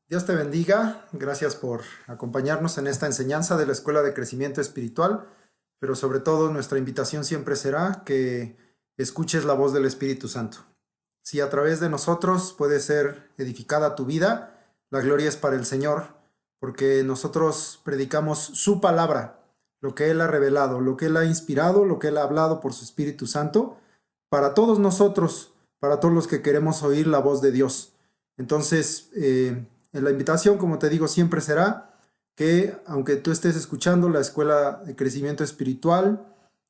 Dios te bendiga. Gracias por acompañarnos en esta enseñanza de la Escuela de Crecimiento Espiritual, pero sobre todo nuestra invitación siempre será que escuches la voz del Espíritu Santo. Si a través de nosotros puede ser edificada tu vida, la gloria es para el Señor, porque nosotros predicamos su palabra, lo que Él ha revelado, lo que Él ha inspirado, lo que Él ha hablado por su Espíritu Santo, para todos nosotros, para todos los que queremos oír la voz de Dios. Entonces, la invitación, como te digo, siempre será que, aunque tú estés escuchando la Escuela de Crecimiento Espiritual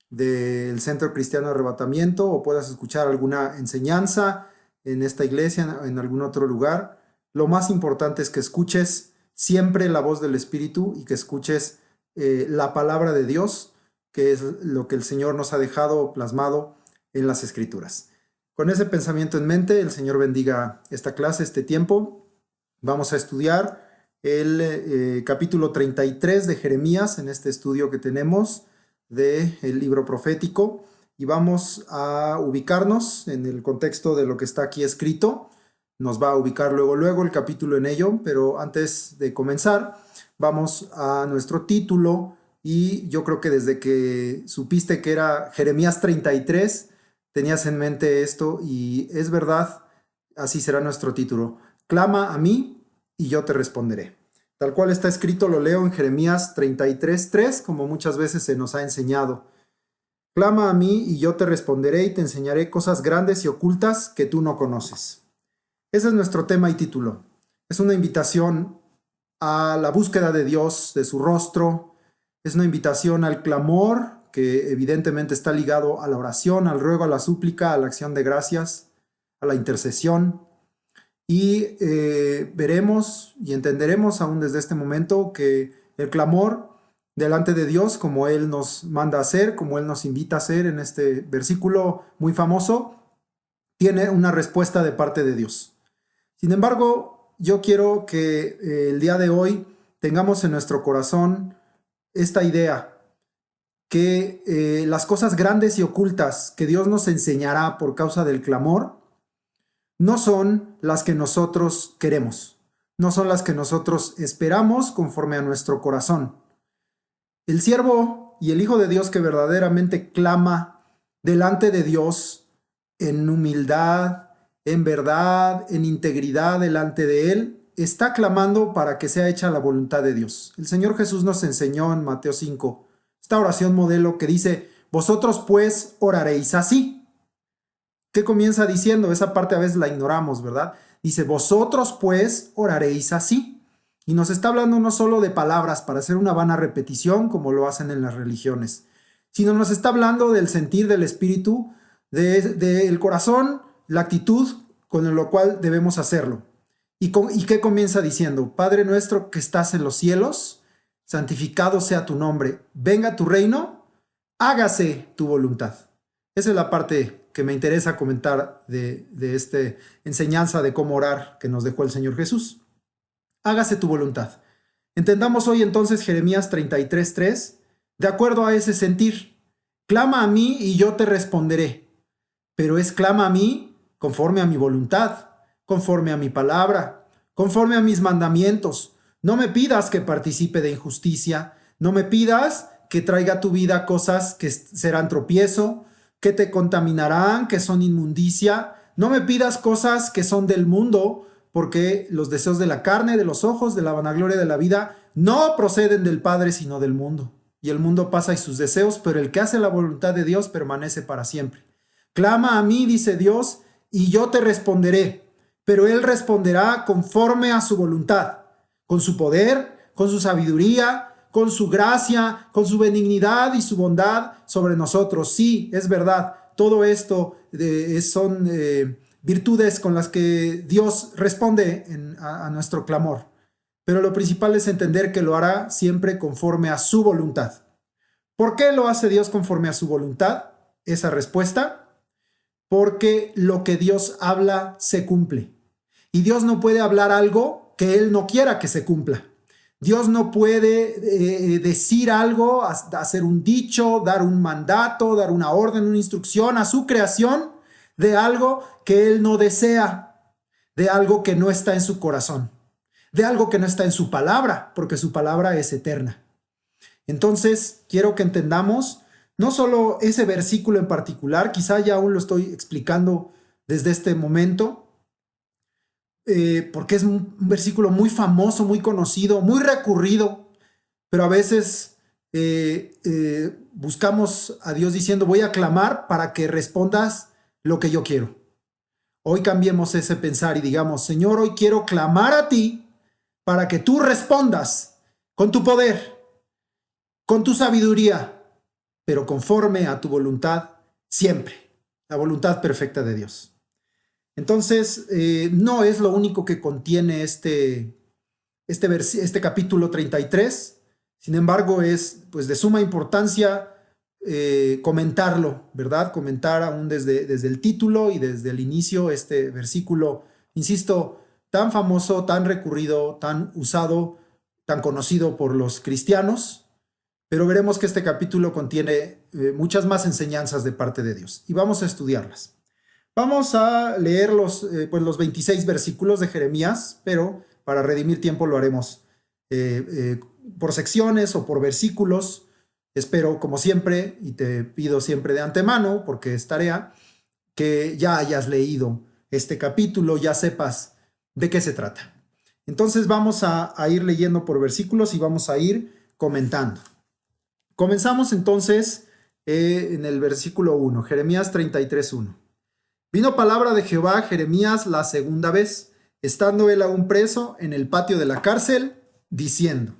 del Centro Cristiano de Arrebatamiento o puedas escuchar alguna enseñanza en esta iglesia, en algún otro lugar, lo más importante es que escuches siempre la voz del Espíritu y que escuches la palabra de Dios, que es lo que el Señor nos ha dejado plasmado en las Escrituras. Con ese pensamiento en mente, el Señor bendiga esta clase, este tiempo. Vamos a estudiar el capítulo 33 de Jeremías en este estudio que tenemos del libro profético y vamos a ubicarnos en el contexto de lo que está aquí escrito. Nos va a ubicar luego el capítulo en ello, pero antes de comenzar vamos a nuestro título y yo creo que desde que supiste que era Jeremías 33 tenías en mente esto y es verdad, así será nuestro título. Clama a mí y yo te responderé. Tal cual está escrito, lo leo en Jeremías 33:3, como muchas veces se nos ha enseñado. Clama a mí y yo te responderé y te enseñaré cosas grandes y ocultas que tú no conoces. Ese es nuestro tema y título. Es una invitación a la búsqueda de Dios, de su rostro. Es una invitación al clamor, que evidentemente está ligado a la oración, al ruego, a la súplica, a la acción de gracias, a la intercesión. Y veremos y entenderemos aún desde este momento que el clamor delante de Dios, como Él nos manda a hacer, como Él nos invita a hacer en este versículo muy famoso, tiene una respuesta de parte de Dios. Sin embargo, yo quiero que el día de hoy tengamos en nuestro corazón esta idea, que las cosas grandes y ocultas que Dios nos enseñará por causa del clamor, no son las que nosotros queremos, no son las que nosotros esperamos conforme a nuestro corazón. El siervo y el Hijo de Dios que verdaderamente clama delante de Dios en humildad, en verdad, en integridad delante de Él, está clamando para que sea hecha la voluntad de Dios. El Señor Jesús nos enseñó en Mateo 5 esta oración modelo que dice: vosotros pues oraréis así. ¿Qué comienza diciendo? Esa parte a veces la ignoramos, ¿verdad? Dice, vosotros pues oraréis así. Y nos está hablando no solo de palabras para hacer una vana repetición, como lo hacen en las religiones, sino nos está hablando del sentir del espíritu, del corazón, la actitud con lo cual debemos hacerlo. ¿Y qué comienza diciendo? Padre nuestro que estás en los cielos, santificado sea tu nombre, venga tu reino, hágase tu voluntad. Esa es la parte que me interesa comentar de esta enseñanza de cómo orar que nos dejó el Señor Jesús. Hágase tu voluntad. Entendamos hoy entonces Jeremías 33:3, de acuerdo a ese sentir. Clama a mí y yo te responderé, pero es clama a mí conforme a mi voluntad, conforme a mi palabra, conforme a mis mandamientos. No me pidas que participe de injusticia, no me pidas que traiga a tu vida cosas que serán tropiezo, que te contaminarán, que son inmundicia. No me pidas cosas que son del mundo, porque los deseos de la carne, de los ojos, de la vanagloria de la vida, no proceden del Padre, sino del mundo. Y el mundo pasa y sus deseos, pero el que hace la voluntad de Dios permanece para siempre. Clama a mí, dice Dios, y yo te responderé, pero Él responderá conforme a su voluntad, con su poder, con su sabiduría, con su gracia, con su benignidad y su bondad sobre nosotros. Sí, es verdad, todo esto son virtudes con las que Dios responde a nuestro clamor. Pero lo principal es entender que lo hará siempre conforme a su voluntad. ¿Por qué lo hace Dios conforme a su voluntad? Esa respuesta, porque lo que Dios habla se cumple. Y Dios no puede hablar algo que Él no quiera que se cumpla. Dios no puede decir algo, hacer un dicho, dar un mandato, dar una orden, una instrucción a su creación de algo que Él no desea, de algo que no está en su corazón. de algo que no está en su palabra, porque su palabra es eterna. Entonces, quiero que entendamos no solo ese versículo en particular, quizá ya aún lo estoy explicando desde este momento, porque es un versículo muy famoso, muy conocido, muy recurrido, pero a veces buscamos a Dios diciendo, voy a clamar para que respondas lo que yo quiero. Hoy cambiemos ese pensar y digamos, Señor, hoy quiero clamar a ti para que tú respondas con tu poder, con tu sabiduría, pero conforme a tu voluntad siempre, la voluntad perfecta de Dios. Entonces, no es lo único que contiene este capítulo 33. Sin embargo, es pues de suma importancia comentarlo, ¿verdad? Comentar aún desde el título y desde el inicio este versículo, insisto, tan famoso, tan recurrido, tan usado, tan conocido por los cristianos, pero veremos que este capítulo contiene muchas más enseñanzas de parte de Dios y vamos a estudiarlas. Vamos a leer los 26 versículos de Jeremías, pero para redimir tiempo lo haremos por secciones o por versículos. Espero, como siempre, y te pido siempre de antemano, porque es tarea, que ya hayas leído este capítulo, ya sepas de qué se trata. Entonces vamos a ir leyendo por versículos y vamos a ir comentando. Comenzamos entonces en el versículo 1, Jeremías 33:1. Vino palabra de Jehová a Jeremías la segunda vez, estando él aún preso en el patio de la cárcel, diciendo.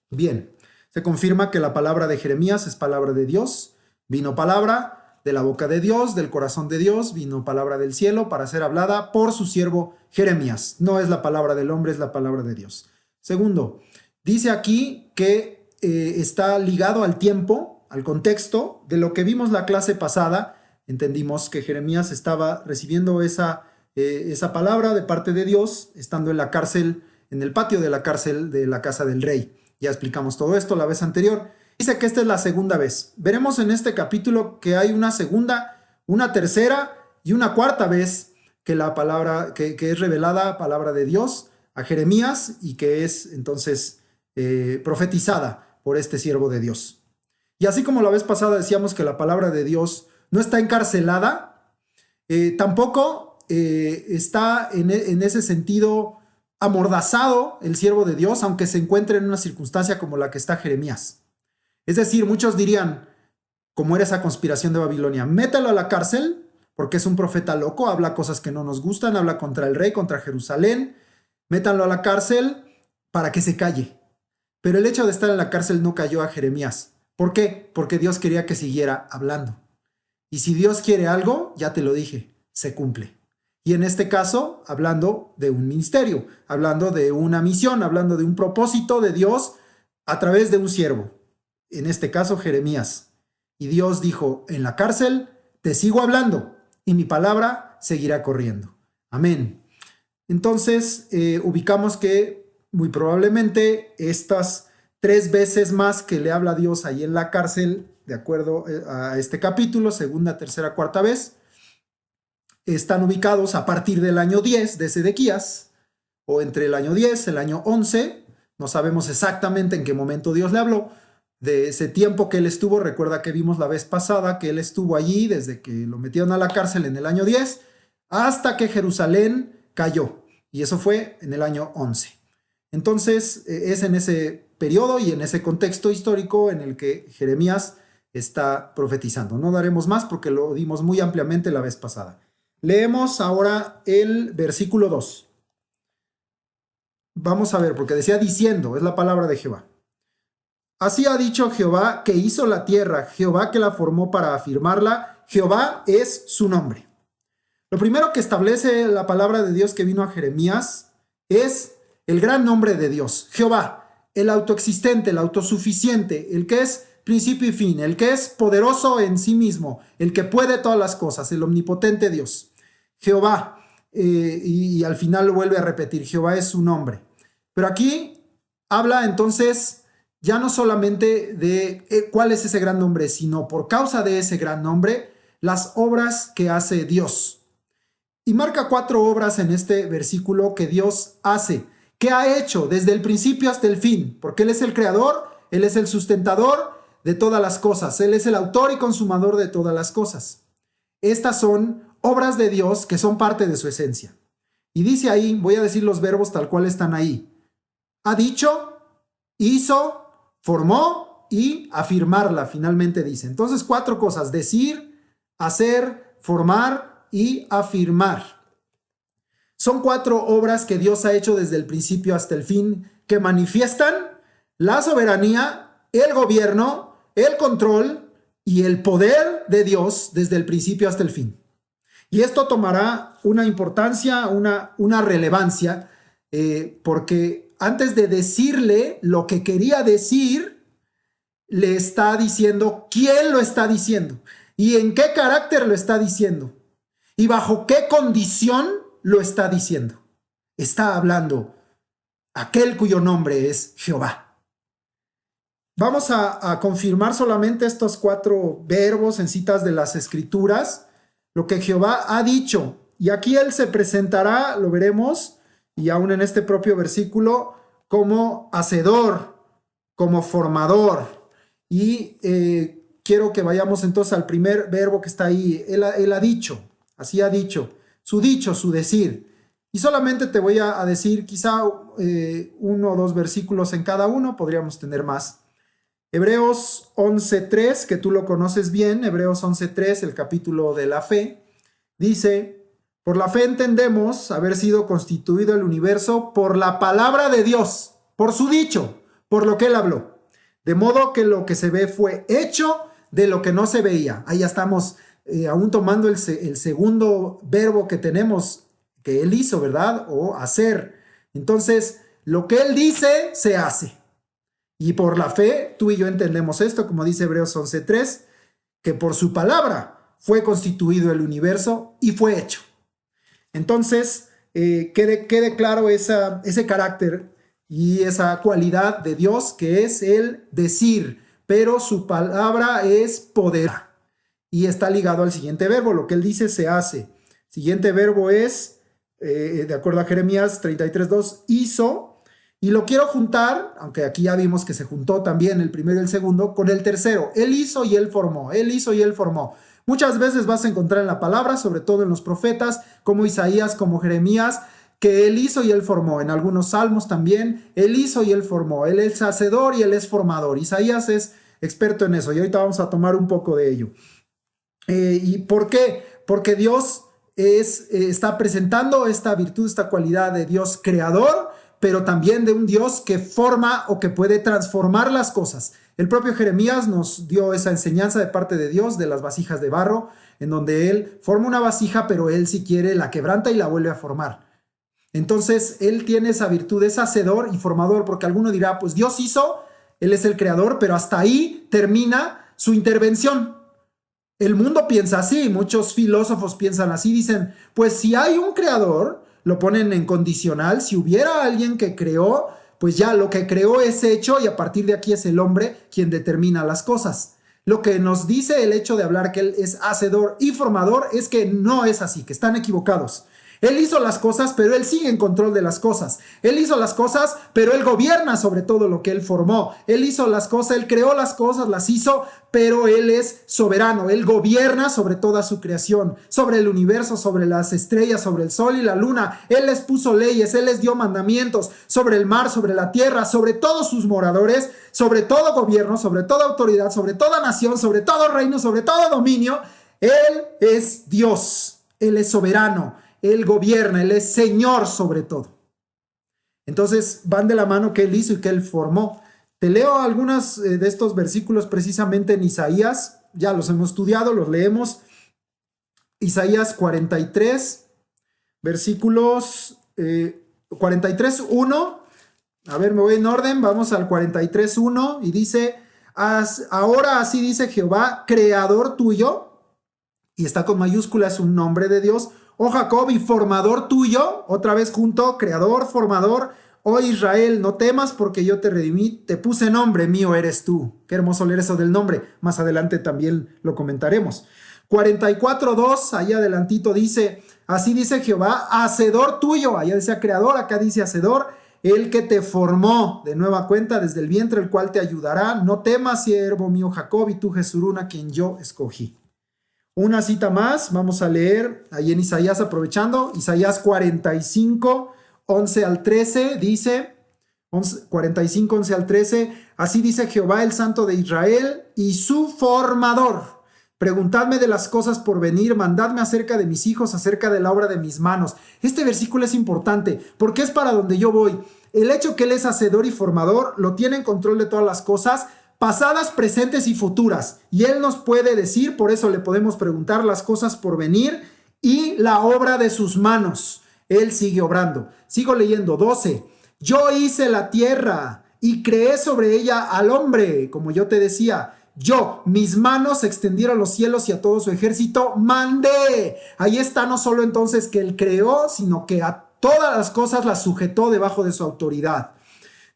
Bien, se confirma que la palabra de Jeremías es palabra de Dios. Vino palabra de la boca de Dios, del corazón de Dios, vino palabra del cielo para ser hablada por su siervo Jeremías. No es la palabra del hombre, es la palabra de Dios. Segundo, dice aquí que está ligado al tiempo, al contexto de lo que vimos la clase pasada. Entendimos que Jeremías estaba recibiendo esa palabra de parte de Dios, estando en la cárcel, en el patio de la cárcel de la casa del rey. Ya explicamos todo esto la vez anterior. Dice que esta es la segunda vez. Veremos en este capítulo que hay una segunda, una tercera y una cuarta vez que la palabra, que es revelada palabra de Dios a Jeremías y que es entonces profetizada por este siervo de Dios. Y así como la vez pasada decíamos que la palabra de Dios no está encarcelada, tampoco está en ese sentido amordazado el siervo de Dios, aunque se encuentre en una circunstancia como la que está Jeremías. Es decir, muchos dirían, como era esa conspiración de Babilonia, métalo a la cárcel, porque es un profeta loco, habla cosas que no nos gustan, habla contra el rey, contra Jerusalén, métanlo a la cárcel para que se calle. Pero el hecho de estar en la cárcel no cayó a Jeremías. ¿Por qué? Porque Dios quería que siguiera hablando. Y si Dios quiere algo, ya te lo dije, se cumple. Y en este caso, hablando de un ministerio, hablando de una misión, hablando de un propósito de Dios a través de un siervo. En este caso, Jeremías. Y Dios dijo, en la cárcel te sigo hablando y mi palabra seguirá corriendo. Amén. Entonces, ubicamos que muy probablemente estas 3 veces más que le habla Dios ahí en la cárcel, de acuerdo a este capítulo, segunda, tercera, cuarta vez, están ubicados a partir del año 10 de Sedequías, o entre el año 10, el año 11, no sabemos exactamente en qué momento Dios le habló, de ese tiempo que él estuvo. Recuerda que vimos la vez pasada que él estuvo allí desde que lo metieron a la cárcel en el año 10 hasta que Jerusalén cayó, y eso fue en el año 11. Entonces es en ese periodo y en ese contexto histórico en el que Jeremías está profetizando. No daremos más porque lo dimos muy ampliamente la vez pasada. Leemos ahora el versículo 2. Vamos a ver, porque decía diciendo, es la palabra de Jehová. Así ha dicho Jehová que hizo la tierra, Jehová que la formó para afirmarla, Jehová es su nombre. Lo primero que establece la palabra de Dios que vino a Jeremías es el gran nombre de Dios, Jehová, el autoexistente, el autosuficiente, el que es principio y fin, el que es poderoso en sí mismo, el que puede todas las cosas, el omnipotente Dios. Jehová, y al final lo vuelve a repetir, Jehová es su nombre. Pero aquí habla entonces ya no solamente de cuál es ese gran nombre, sino por causa de ese gran nombre, las obras que hace Dios. Y marca 4 obras en este versículo que Dios hace, ¿Qué ha hecho desde el principio hasta el fin? Porque Él es el creador, Él es el sustentador de todas las cosas. Él es el autor y consumador de todas las cosas. Estas son obras de Dios que son parte de su esencia. Y dice ahí, voy a decir los verbos tal cual están ahí. Ha dicho, hizo, formó y afirmarla, finalmente dice. Entonces, 4 cosas: decir, hacer, formar y afirmar. Son 4 obras que Dios ha hecho desde el principio hasta el fin, que manifiestan la soberanía, el gobierno, el control y el poder de Dios desde el principio hasta el fin. Y esto tomará una importancia, una relevancia, porque antes de decirle lo que quería decir, le está diciendo quién lo está diciendo y en qué carácter lo está diciendo y bajo qué condición lo está diciendo. Está hablando aquel cuyo nombre es Jehová. Vamos a confirmar solamente estos 4 verbos en citas de las Escrituras, lo que Jehová ha dicho. Y aquí Él se presentará, lo veremos, y aún en este propio versículo, como hacedor, como formador. Y quiero que vayamos entonces al primer verbo que está ahí. Él ha dicho, así ha dicho, su decir. Y solamente te voy a decir quizá 1 o 2 versículos en cada uno, podríamos tener más. Hebreos 11:3, que tú lo conoces bien, Hebreos 11:3, el capítulo de la fe, dice: por la fe entendemos haber sido constituido el universo por la palabra de Dios, por su dicho, por lo que Él habló. De modo que lo que se ve fue hecho de lo que no se veía. Ahí ya estamos aún tomando el segundo verbo que tenemos, que Él hizo, ¿verdad? O hacer. Entonces, lo que Él dice, se hace. Y por la fe, tú y yo entendemos esto, como dice Hebreos 11:3, que por su palabra fue constituido el universo y fue hecho. Entonces, quede claro ese carácter y esa cualidad de Dios, que es el decir, pero su palabra es poder. Y está ligado al siguiente verbo, lo que Él dice se hace. Siguiente verbo es, de acuerdo a Jeremías 33:2, hizo. Y lo quiero juntar, aunque aquí ya vimos que se juntó también el primero y el segundo, con el tercero. Él hizo y Él formó. Él hizo y Él formó. Muchas veces vas a encontrar en la palabra, sobre todo en los profetas, como Isaías, como Jeremías, que Él hizo y Él formó. En algunos salmos también, Él hizo y Él formó. Él es hacedor y Él es formador. Isaías es experto en eso y ahorita vamos a tomar un poco de ello. ¿Y por qué? Porque Dios está presentando esta virtud, esta cualidad de Dios creador, pero también de un Dios que forma o que puede transformar las cosas. El propio Jeremías nos dio esa enseñanza de parte de Dios de las vasijas de barro, en donde Él forma una vasija, pero Él, si quiere, la quebranta y la vuelve a formar. Entonces, Él tiene esa virtud, es hacedor y formador, porque alguno dirá, pues Dios hizo, Él es el creador, pero hasta ahí termina su intervención. El mundo piensa así, muchos filósofos piensan así, dicen, pues si hay un creador, lo ponen en condicional, si hubiera alguien que creó, pues ya lo que creó es hecho y a partir de aquí es el hombre quien determina las cosas. Lo que nos dice el hecho de hablar que Él es hacedor y formador es que no es así, que están equivocados. Él hizo las cosas, pero Él sigue en control de las cosas. Él hizo las cosas, pero Él gobierna sobre todo lo que Él formó. Él hizo las cosas, Él creó las cosas, las hizo, pero Él es soberano. Él gobierna sobre toda su creación, sobre el universo, sobre las estrellas, sobre el sol y la luna. Él les puso leyes, Él les dio mandamientos sobre el mar, sobre la tierra, sobre todos sus moradores, sobre todo gobierno, sobre toda autoridad, sobre toda nación, sobre todo reino, sobre todo dominio. Él es Dios, Él es soberano. Él gobierna, Él es Señor sobre todo. Entonces van de la mano que Él hizo y que Él formó. Te leo algunos de estos versículos precisamente en Isaías. Ya los hemos estudiado, los leemos. Isaías 43, versículos 43:1. A ver, me voy en orden. Vamos al 43:1 y dice, ahora así dice Jehová, creador tuyo, y está con mayúsculas un nombre de Dios, oh Jacob, y formador tuyo, otra vez junto, creador, formador, oh Israel, no temas porque yo te redimí, te puse nombre, mío eres tú. Qué hermoso leer eso del nombre, más adelante también lo comentaremos. 44:2, ahí adelantito dice, así dice Jehová, hacedor tuyo, allá dice creador, acá dice hacedor, el que te formó de nueva cuenta desde el vientre, el cual te ayudará. No temas, siervo mío Jacob, y tú, Jesurún, a quien yo escogí. Una cita más, vamos a leer ahí en Isaías, aprovechando, Isaías 45, 11 al 13, dice, 45, 11 al 13, así dice Jehová, el Santo de Israel y su formador. Preguntadme de las cosas por venir, mandadme acerca de mis hijos, acerca de la obra de mis manos. Este versículo es importante porque es para donde yo voy. El hecho que Él es hacedor y formador, lo tiene en control de todas las cosas, pasadas, presentes y futuras. Y Él nos puede decir, por eso le podemos preguntar las cosas por venir y la obra de sus manos. Él sigue obrando. Sigo leyendo, 12. Yo hice la tierra y creé sobre ella al hombre, como yo te decía. Yo, mis manos extendieron los cielos y a todo su ejército mandé. Ahí está no solo entonces que Él creó, sino que a todas las cosas las sujetó debajo de su autoridad.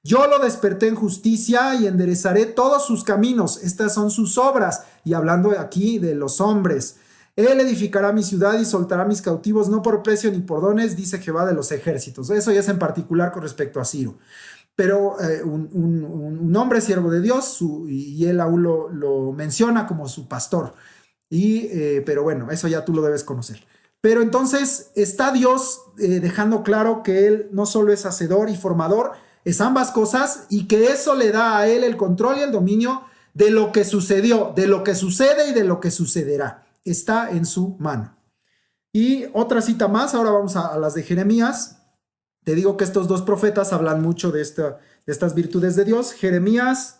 Yo lo desperté en justicia y enderezaré todos sus caminos. Estas son sus obras. Y hablando aquí de los hombres. Él edificará mi ciudad y soltará mis cautivos, no por precio ni por dones, dice Jehová de los ejércitos. Eso ya es en particular con respecto a Ciro. Pero un hombre siervo de Dios, y él aún lo menciona como su pastor. Pero bueno, eso ya tú lo debes conocer. Pero entonces está Dios dejando claro que Él no solo es hacedor y formador, es ambas cosas, y que eso le da a Él el control y el dominio de lo que sucedió, de lo que sucede y de lo que sucederá. Está en su mano. Y otra cita más, ahora vamos a las de Jeremías. Te digo que estos dos profetas hablan mucho de estas virtudes de Dios. Jeremías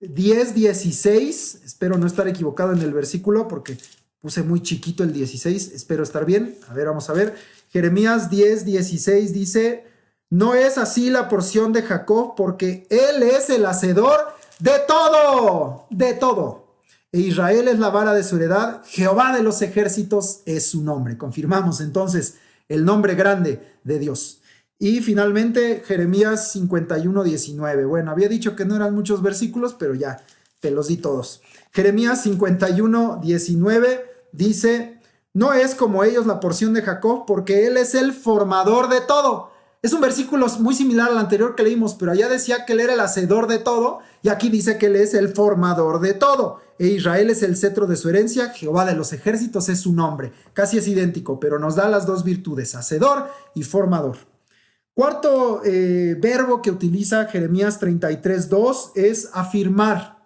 10, 16. Espero no estar equivocado en el versículo porque puse muy chiquito el 16. Espero estar bien. A ver, vamos a ver. Jeremías 10, 16 dice, no es así la porción de Jacob porque él es el hacedor de todo, de todo. E Israel es la vara de su heredad. Jehová de los ejércitos es su nombre. Confirmamos entonces el nombre grande de Dios. Y finalmente Jeremías 51, 19. Bueno, había dicho que no eran muchos versículos, pero ya te los di todos. Jeremías 51, 19 dice, no es como ellos la porción de Jacob, porque él es el formador de todo. Es un versículo muy similar al anterior que leímos, pero allá decía que él era el hacedor de todo, y aquí dice que él es el formador de todo. E Israel es el cetro de su herencia, Jehová de los ejércitos es su nombre. Casi es idéntico, pero nos da las dos virtudes, hacedor y formador. Cuarto verbo que utiliza Jeremías 33:2 es afirmar.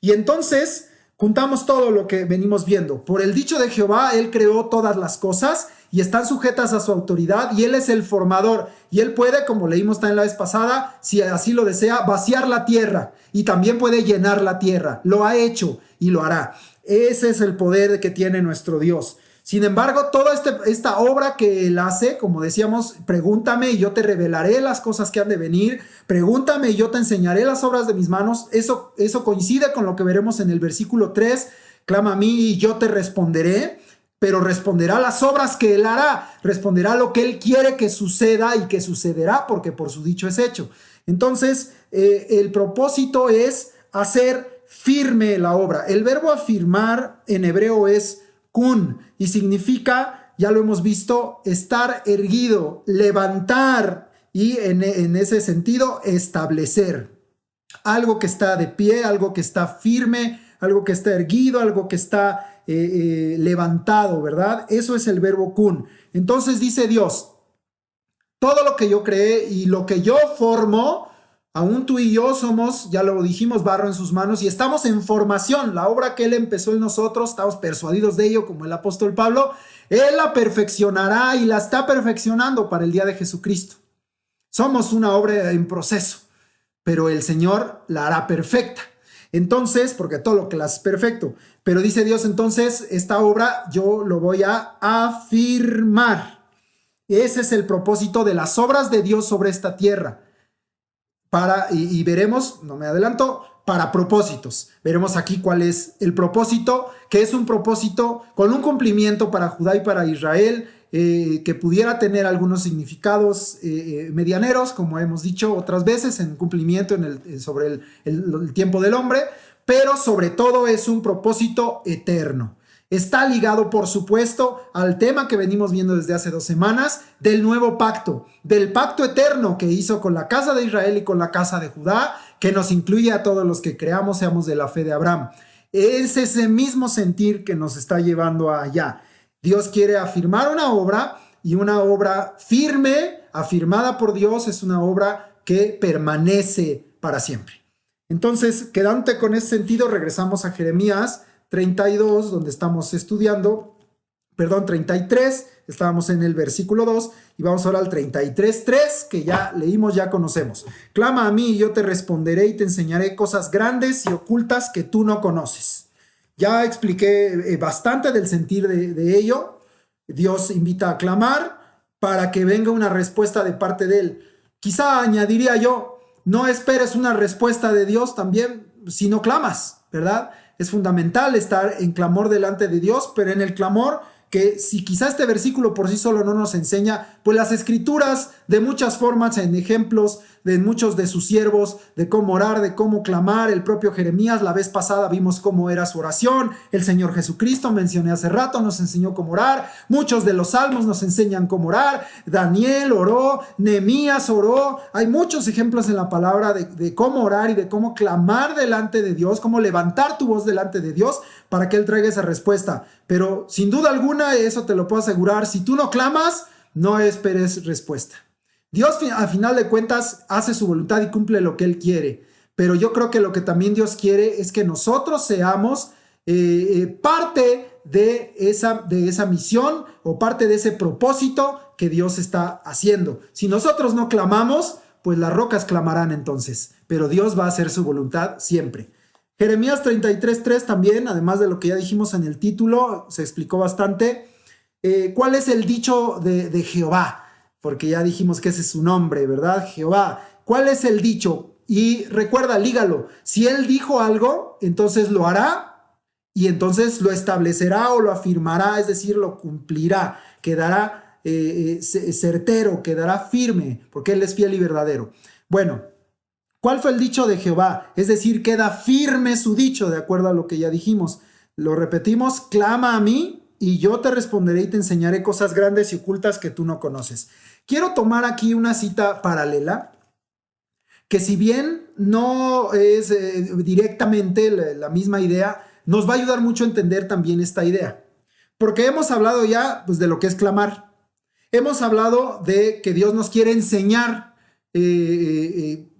Y entonces juntamos todo lo que venimos viendo. Por el dicho de Jehová, Él creó todas las cosas y están sujetas a su autoridad y Él es el formador. Y Él puede, como leímos también la vez pasada, si así lo desea, vaciar la tierra y también puede llenar la tierra. Lo ha hecho y lo hará. Ese es el poder que tiene nuestro Dios. Sin embargo, toda esta obra que Él hace, como decíamos, pregúntame y yo te revelaré las cosas que han de venir, pregúntame y yo te enseñaré las obras de mis manos, eso coincide con lo que veremos en el versículo 3, clama a mí y yo te responderé, pero responderá las obras que Él hará, responderá lo que Él quiere que suceda y que sucederá, porque por su dicho es hecho. Entonces, el propósito es hacer firme la obra. El verbo afirmar en hebreo es kun, y significa, ya lo hemos visto, estar erguido, levantar y en ese sentido establecer. Algo que está de pie, algo que está firme, algo que está erguido, algo que está levantado, ¿verdad? Eso es el verbo kun. Entonces dice Dios, todo lo que yo creé y lo que yo formo, aún tú y yo somos, ya lo dijimos, barro en sus manos y estamos en formación. La obra que Él empezó en nosotros, estamos persuadidos de ello, como el apóstol Pablo, Él la perfeccionará y la está perfeccionando para el día de Jesucristo. Somos una obra en proceso, pero el Señor la hará perfecta. Entonces, porque todo lo que la hace es perfecto, pero dice Dios, entonces esta obra yo lo voy a afirmar. Ese es el propósito de las obras de Dios sobre esta tierra. Y veremos, no me adelanto, para propósitos. Veremos aquí cuál es el propósito, que es un propósito con un cumplimiento para Judá y para Israel, que pudiera tener algunos significados medianeros, como hemos dicho otras veces, en cumplimiento sobre el tiempo del hombre, pero sobre todo es un propósito eterno. Está ligado, por supuesto, al tema que venimos viendo desde hace 2 semanas, del nuevo pacto, del pacto eterno que hizo con la casa de Israel y con la casa de Judá, que nos incluye a todos los que creamos, seamos de la fe de Abraham. Es ese mismo sentir que nos está llevando allá. Dios quiere afirmar una obra, y una obra firme, afirmada por Dios, es una obra que permanece para siempre. Entonces, quedándote con ese sentido, regresamos a Jeremías 32, donde estamos estudiando, 33, estábamos en el versículo 2 y vamos ahora al 33:3, que ya leímos, ya conocemos. Clama a mí y yo te responderé y te enseñaré cosas grandes y ocultas que tú no conoces. Ya expliqué bastante del sentir de ello. Dios invita a clamar para que venga una respuesta de parte de Él. Quizá añadiría yo, no esperes una respuesta de Dios también si no clamas, ¿verdad? Es fundamental estar en clamor delante de Dios, pero en el clamor que si quizá este versículo por sí solo no nos enseña, pues las escrituras de muchas formas, en ejemplos de muchos de sus siervos, de cómo orar, de cómo clamar, el propio Jeremías, la vez pasada vimos cómo era su oración, el Señor Jesucristo, mencioné hace rato, nos enseñó cómo orar, muchos de los salmos nos enseñan cómo orar, Daniel oró, Nehemías oró, hay muchos ejemplos en la palabra de cómo orar y de cómo clamar delante de Dios, cómo levantar tu voz delante de Dios para que Él traiga esa respuesta, pero sin duda alguna, eso te lo puedo asegurar, si tú no clamas, no esperes respuesta. Dios, al final de cuentas, hace su voluntad y cumple lo que Él quiere. Pero yo creo que lo que también Dios quiere es que nosotros seamos parte de esa misión o parte de ese propósito que Dios está haciendo. Si nosotros no clamamos, pues las rocas clamarán entonces. Pero Dios va a hacer su voluntad siempre. Jeremías 33:3 también, además de lo que ya dijimos en el título, se explicó bastante. ¿Cuál es el dicho de Jehová? Porque ya dijimos que ese es su nombre, ¿verdad? Jehová. ¿Cuál es el dicho? Y recuerda, lígalo. Si Él dijo algo, entonces lo hará y entonces lo establecerá o lo afirmará, es decir, lo cumplirá. Quedará certero, quedará firme, porque Él es fiel y verdadero. Bueno, ¿cuál fue el dicho de Jehová? Es decir, queda firme su dicho, de acuerdo a lo que ya dijimos. Lo repetimos, clama a mí y yo te responderé y te enseñaré cosas grandes y ocultas que tú no conoces. Quiero tomar aquí una cita paralela, que si bien no es directamente la misma idea, nos va a ayudar mucho a entender también esta idea. Porque hemos hablado ya pues, de lo que es clamar. Hemos hablado de que Dios nos quiere enseñar y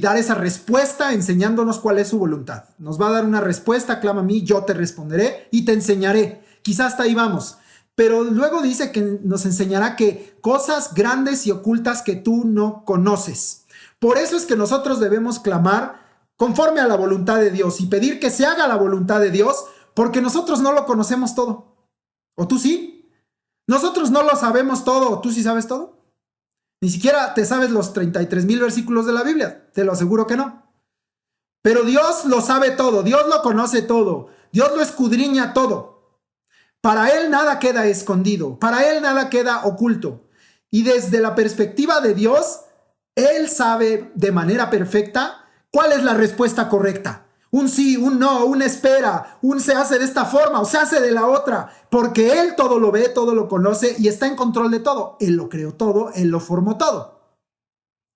dar esa respuesta enseñándonos cuál es su voluntad. Nos va a dar una respuesta, clama a mí, yo te responderé y te enseñaré. Quizás hasta ahí vamos. Pero luego dice que nos enseñará que cosas grandes y ocultas que tú no conoces. Por eso es que nosotros debemos clamar conforme a la voluntad de Dios y pedir que se haga la voluntad de Dios, porque nosotros no lo conocemos todo. ¿O tú sí? Nosotros no lo sabemos todo. ¿O tú sí sabes todo? Ni siquiera te sabes los 33,000 versículos de la Biblia. Te lo aseguro que no. Pero Dios lo sabe todo. Dios lo conoce todo. Dios lo escudriña todo. Para Él nada queda escondido, para Él nada queda oculto. Y desde la perspectiva de Dios, Él sabe de manera perfecta cuál es la respuesta correcta. Un sí, un no, una espera, un se hace de esta forma o se hace de la otra, porque Él todo lo ve, todo lo conoce y está en control de todo. Él lo creó todo, Él lo formó todo.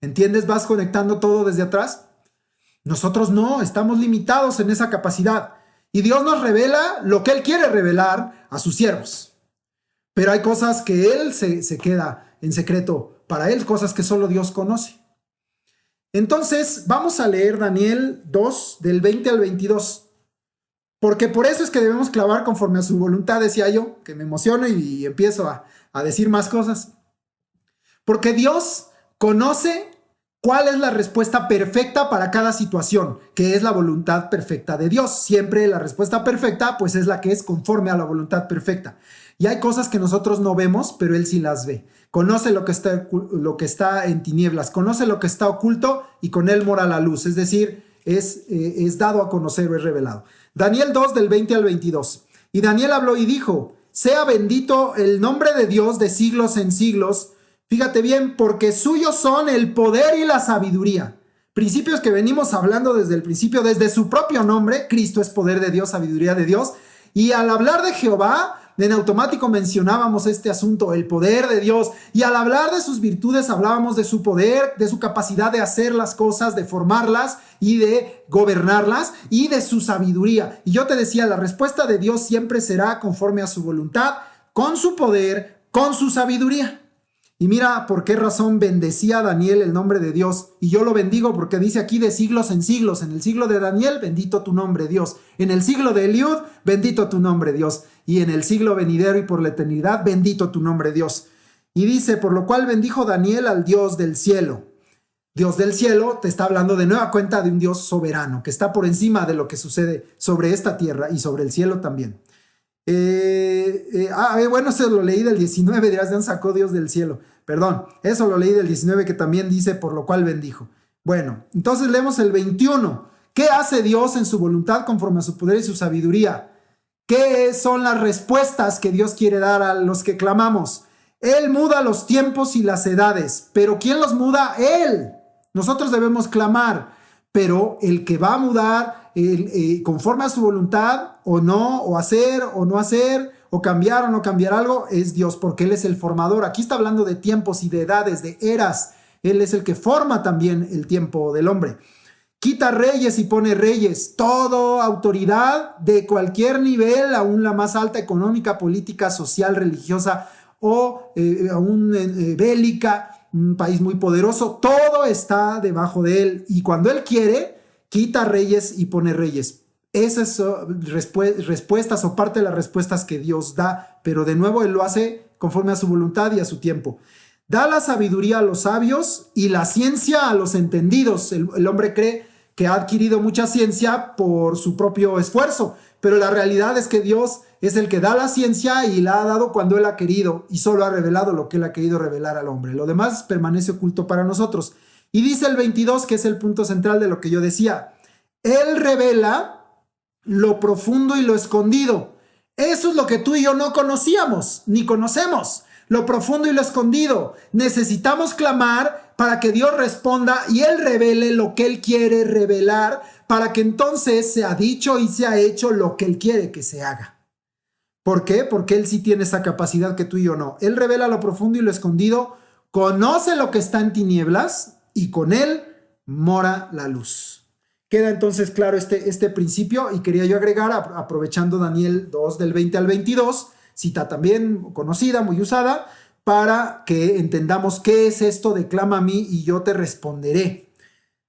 ¿Entiendes? ¿Vas conectando todo desde atrás? Nosotros no, estamos limitados en esa capacidad. Y Dios nos revela lo que Él quiere revelar a sus siervos. Pero hay cosas que Él se queda en secreto. Para Él, cosas que solo Dios conoce. Entonces, vamos a leer Daniel 2, del 20 al 22. Porque por eso es que debemos clavar conforme a su voluntad, decía yo, que me emociono y empiezo a decir más cosas. Porque Dios conoce cuál es la respuesta perfecta para cada situación, que es la voluntad perfecta de Dios. Siempre la respuesta perfecta, pues es la que es conforme a la voluntad perfecta. Y hay cosas que nosotros no vemos, pero Él sí las ve. Conoce lo que está en tinieblas, conoce lo que está oculto y con Él mora la luz. Es decir, es dado a conocer o es revelado. Daniel 2, del 20 al 22. Y Daniel habló y dijo, sea bendito el nombre de Dios de siglos en siglos. Fíjate bien, porque suyos son el poder y la sabiduría. Principios que venimos hablando desde el principio, desde su propio nombre. Cristo es poder de Dios, sabiduría de Dios. Y al hablar de Jehová, en automático mencionábamos este asunto, el poder de Dios. Y al hablar de sus virtudes, hablábamos de su poder, de su capacidad de hacer las cosas, de formarlas y de gobernarlas, y de su sabiduría. Y yo te decía, la respuesta de Dios siempre será conforme a su voluntad, con su poder, con su sabiduría. Y mira por qué razón bendecía a Daniel el nombre de Dios. Y yo lo bendigo porque dice aquí de siglos en siglos. En el siglo de Daniel, bendito tu nombre, Dios. En el siglo de Eliud, bendito tu nombre, Dios. Y en el siglo venidero y por la eternidad, bendito tu nombre, Dios. Y dice, por lo cual bendijo Daniel al Dios del cielo. Dios del cielo te está hablando de nueva cuenta de un Dios soberano, que está por encima de lo que sucede sobre esta tierra y sobre el cielo también. Bueno, eso lo leí del 19, dirás, ¿de dónde sacó Dios del cielo? Perdón, eso lo leí del 19, que también dice, por lo cual bendijo. Bueno, entonces leemos el 21. ¿Qué hace Dios en su voluntad conforme a su poder y su sabiduría? ¿Qué son las respuestas que Dios quiere dar a los que clamamos? Él muda los tiempos y las edades, pero ¿quién los muda? Él. Nosotros debemos clamar, pero el que va a mudar conforme a su voluntad, o no, o hacer, o no hacer, o cambiar o no cambiar algo, es Dios, porque Él es el formador. Aquí está hablando de tiempos y de edades, de eras. Él es el que forma también el tiempo del hombre. Quita reyes y pone reyes. Toda autoridad de cualquier nivel, aún la más alta, económica, política, social, religiosa o aún bélica, un país muy poderoso, todo está debajo de Él. Y cuando Él quiere, quita reyes y pone reyes. Esas son respuestas o parte de las respuestas que Dios da, pero de nuevo Él lo hace conforme a su voluntad y a su tiempo. Da la sabiduría a los sabios y la ciencia a los entendidos. El hombre cree que ha adquirido mucha ciencia por su propio esfuerzo, pero la realidad es que Dios es el que da la ciencia y la ha dado cuando Él ha querido, y solo ha revelado lo que Él ha querido revelar al hombre. Lo demás permanece oculto para nosotros. Y dice el 22, que es el punto central de lo que yo decía. Él revela lo profundo y lo escondido. Eso es lo que tú y yo no conocíamos, ni conocemos. Lo profundo y lo escondido. Necesitamos clamar para que Dios responda y Él revele lo que Él quiere revelar, para que entonces sea dicho y sea hecho lo que Él quiere que se haga. ¿Por qué? Porque Él sí tiene esa capacidad que tú y yo no. Él revela lo profundo y lo escondido, conoce lo que está en tinieblas y con Él mora la luz. Queda entonces claro este principio, y quería yo agregar, aprovechando Daniel 2 del 20 al 22, cita también conocida, muy usada, para que entendamos qué es esto de clama a mí y yo te responderé.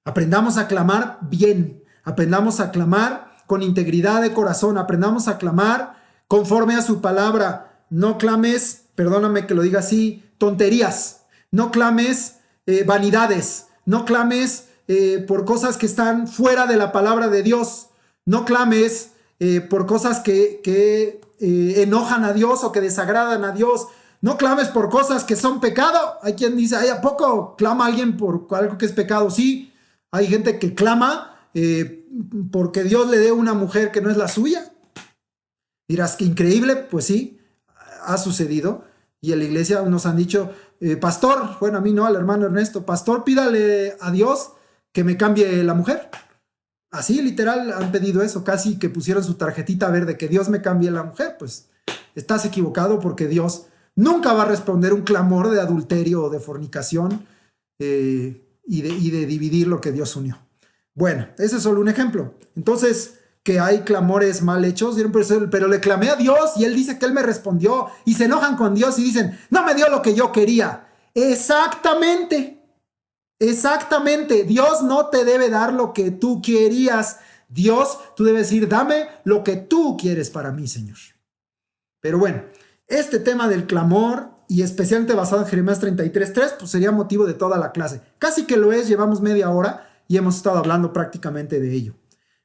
Aprendamos a clamar bien, aprendamos a clamar con integridad de corazón, aprendamos a clamar conforme a su palabra. No clames, perdóname que lo diga así, tonterías. No clames vanidades. No clames por cosas que están fuera de la palabra de Dios. No clames por cosas que enojan a Dios o que desagradan a Dios. No clames por cosas que son pecado. Hay quien dice, ¿ay, a poco clama alguien por algo que es pecado? Sí, hay gente que clama porque Dios le dé una mujer que no es la suya. Dirás, que increíble. Pues sí, ha sucedido. Y en la iglesia nos han dicho, pastor, bueno, a mí no, al hermano Ernesto, pastor, pídale a Dios que me cambie la mujer. Así, literal, han pedido eso, casi que pusieron su tarjetita verde, que Dios me cambie la mujer. Pues estás equivocado, porque Dios nunca va a responder un clamor de adulterio o de fornicación y de dividir lo que Dios unió. Bueno, ese es solo un ejemplo. Entonces, que hay clamores mal hechos, pero le clamé a Dios y Él dice que Él me respondió, y se enojan con Dios y dicen, no me dio lo que yo quería. Exactamente. Exactamente, Dios no te debe dar lo que tú querías. Dios, tú debes decir, dame lo que tú quieres para mí, Señor. Pero bueno, este tema del clamor, y especialmente basado en Jeremías 33:3, pues sería motivo de toda la clase. Casi que lo es, llevamos media hora y hemos estado hablando prácticamente de ello.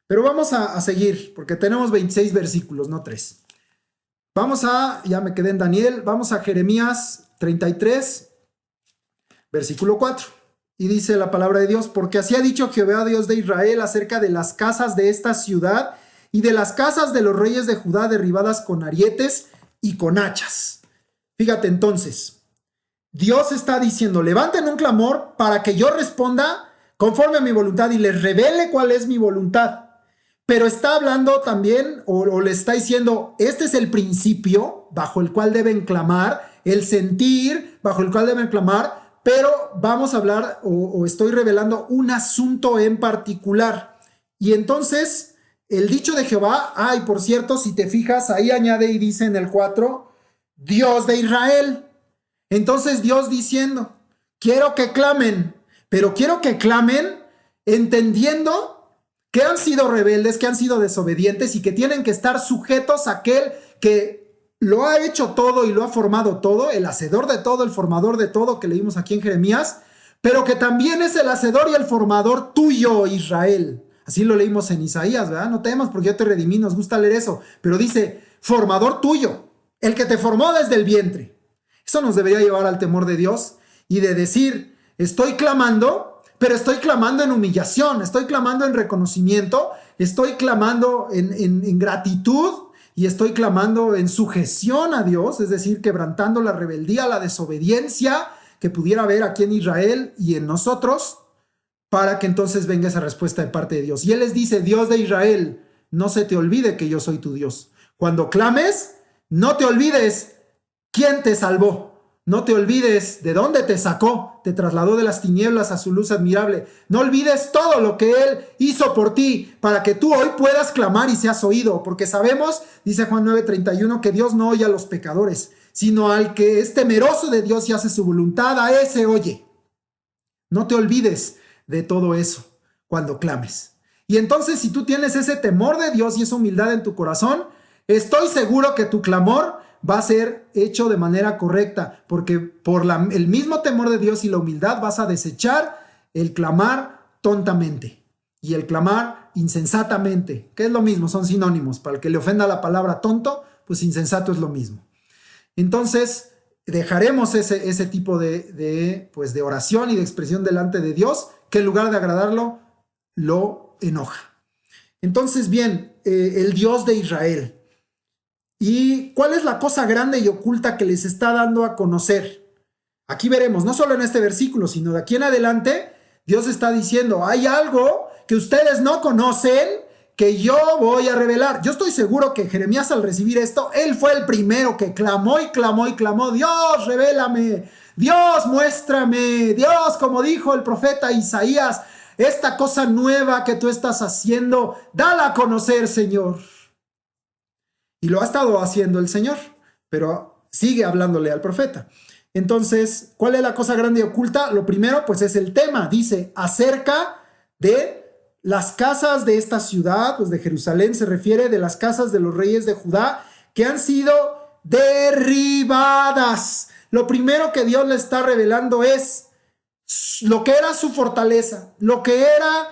Pero vamos a seguir, porque tenemos 26 versículos, no 3. Ya me quedé en Daniel, vamos a Jeremías 33, versículo 4. Y dice la palabra de Dios, porque así ha dicho Jehová, Dios de Israel, acerca de las casas de esta ciudad y de las casas de los reyes de Judá derribadas con arietes y con hachas. Fíjate entonces, Dios está diciendo, levanten un clamor para que yo responda conforme a mi voluntad y les revele cuál es mi voluntad. pero está hablando también o le está diciendo, este es el principio bajo el cual deben clamar, el sentir bajo el cual deben clamar, pero vamos a hablar o estoy revelando un asunto en particular. Y entonces el dicho de Jehová, y por cierto, si te fijas, ahí añade y dice en el 4, Dios de Israel. Entonces Dios diciendo, quiero que clamen, pero quiero que clamen entendiendo que han sido rebeldes, que han sido desobedientes y que tienen que estar sujetos a aquel que lo ha hecho todo y lo ha formado todo, el hacedor de todo, el formador de todo, que leímos aquí en Jeremías, pero que también es el hacedor y el formador tuyo, Israel. Así lo leímos en Isaías, ¿verdad? No temas porque yo te redimí, nos gusta leer eso, pero dice, formador tuyo, el que te formó desde el vientre. Eso nos debería llevar al temor de Dios y de decir, estoy clamando, pero estoy clamando en humillación, estoy clamando en reconocimiento, estoy clamando en gratitud y estoy clamando en sujeción a Dios, es decir, quebrantando la rebeldía, la desobediencia que pudiera haber aquí en Israel y en nosotros, para que entonces venga esa respuesta de parte de Dios. Y Él les dice, Dios de Israel, no se te olvide que yo soy tu Dios. Cuando clames, no te olvides quién te salvó. No te olvides de dónde te sacó, te trasladó de las tinieblas a su luz admirable. No olvides todo lo que Él hizo por ti para que tú hoy puedas clamar y seas oído. Porque sabemos, dice Juan 9:31, que Dios no oye a los pecadores, sino al que es temeroso de Dios y hace su voluntad, a ese oye. No te olvides de todo eso cuando clames. Y entonces si tú tienes ese temor de Dios y esa humildad en tu corazón, estoy seguro que tu clamor va a ser hecho de manera correcta, porque por el mismo temor de Dios y la humildad vas a desechar el clamar tontamente y el clamar insensatamente, que es lo mismo, son sinónimos. Para el que le ofenda la palabra tonto, pues insensato es lo mismo. Entonces dejaremos ese tipo de oración y de expresión delante de Dios, que en lugar de agradarlo, lo enoja. Entonces, bien, el Dios de Israel. ¿Y cuál es la cosa grande y oculta que les está dando a conocer? Aquí veremos, no solo en este versículo, sino de aquí en adelante, Dios está diciendo, hay algo que ustedes no conocen que yo voy a revelar. Yo estoy seguro que Jeremías, al recibir esto, él fue el primero que clamó y clamó y clamó, Dios, revélame, Dios, muéstrame, Dios, como dijo el profeta Isaías, esta cosa nueva que tú estás haciendo, dala a conocer, Señor. Y lo ha estado haciendo el Señor, pero sigue hablándole al profeta. Entonces, ¿cuál es la cosa grande y oculta? Lo primero, pues es el tema. Dice, acerca de las casas de esta ciudad, pues de Jerusalén, se refiere de las casas de los reyes de Judá, que han sido derribadas. Lo primero que Dios le está revelando es lo que era su fortaleza, lo que era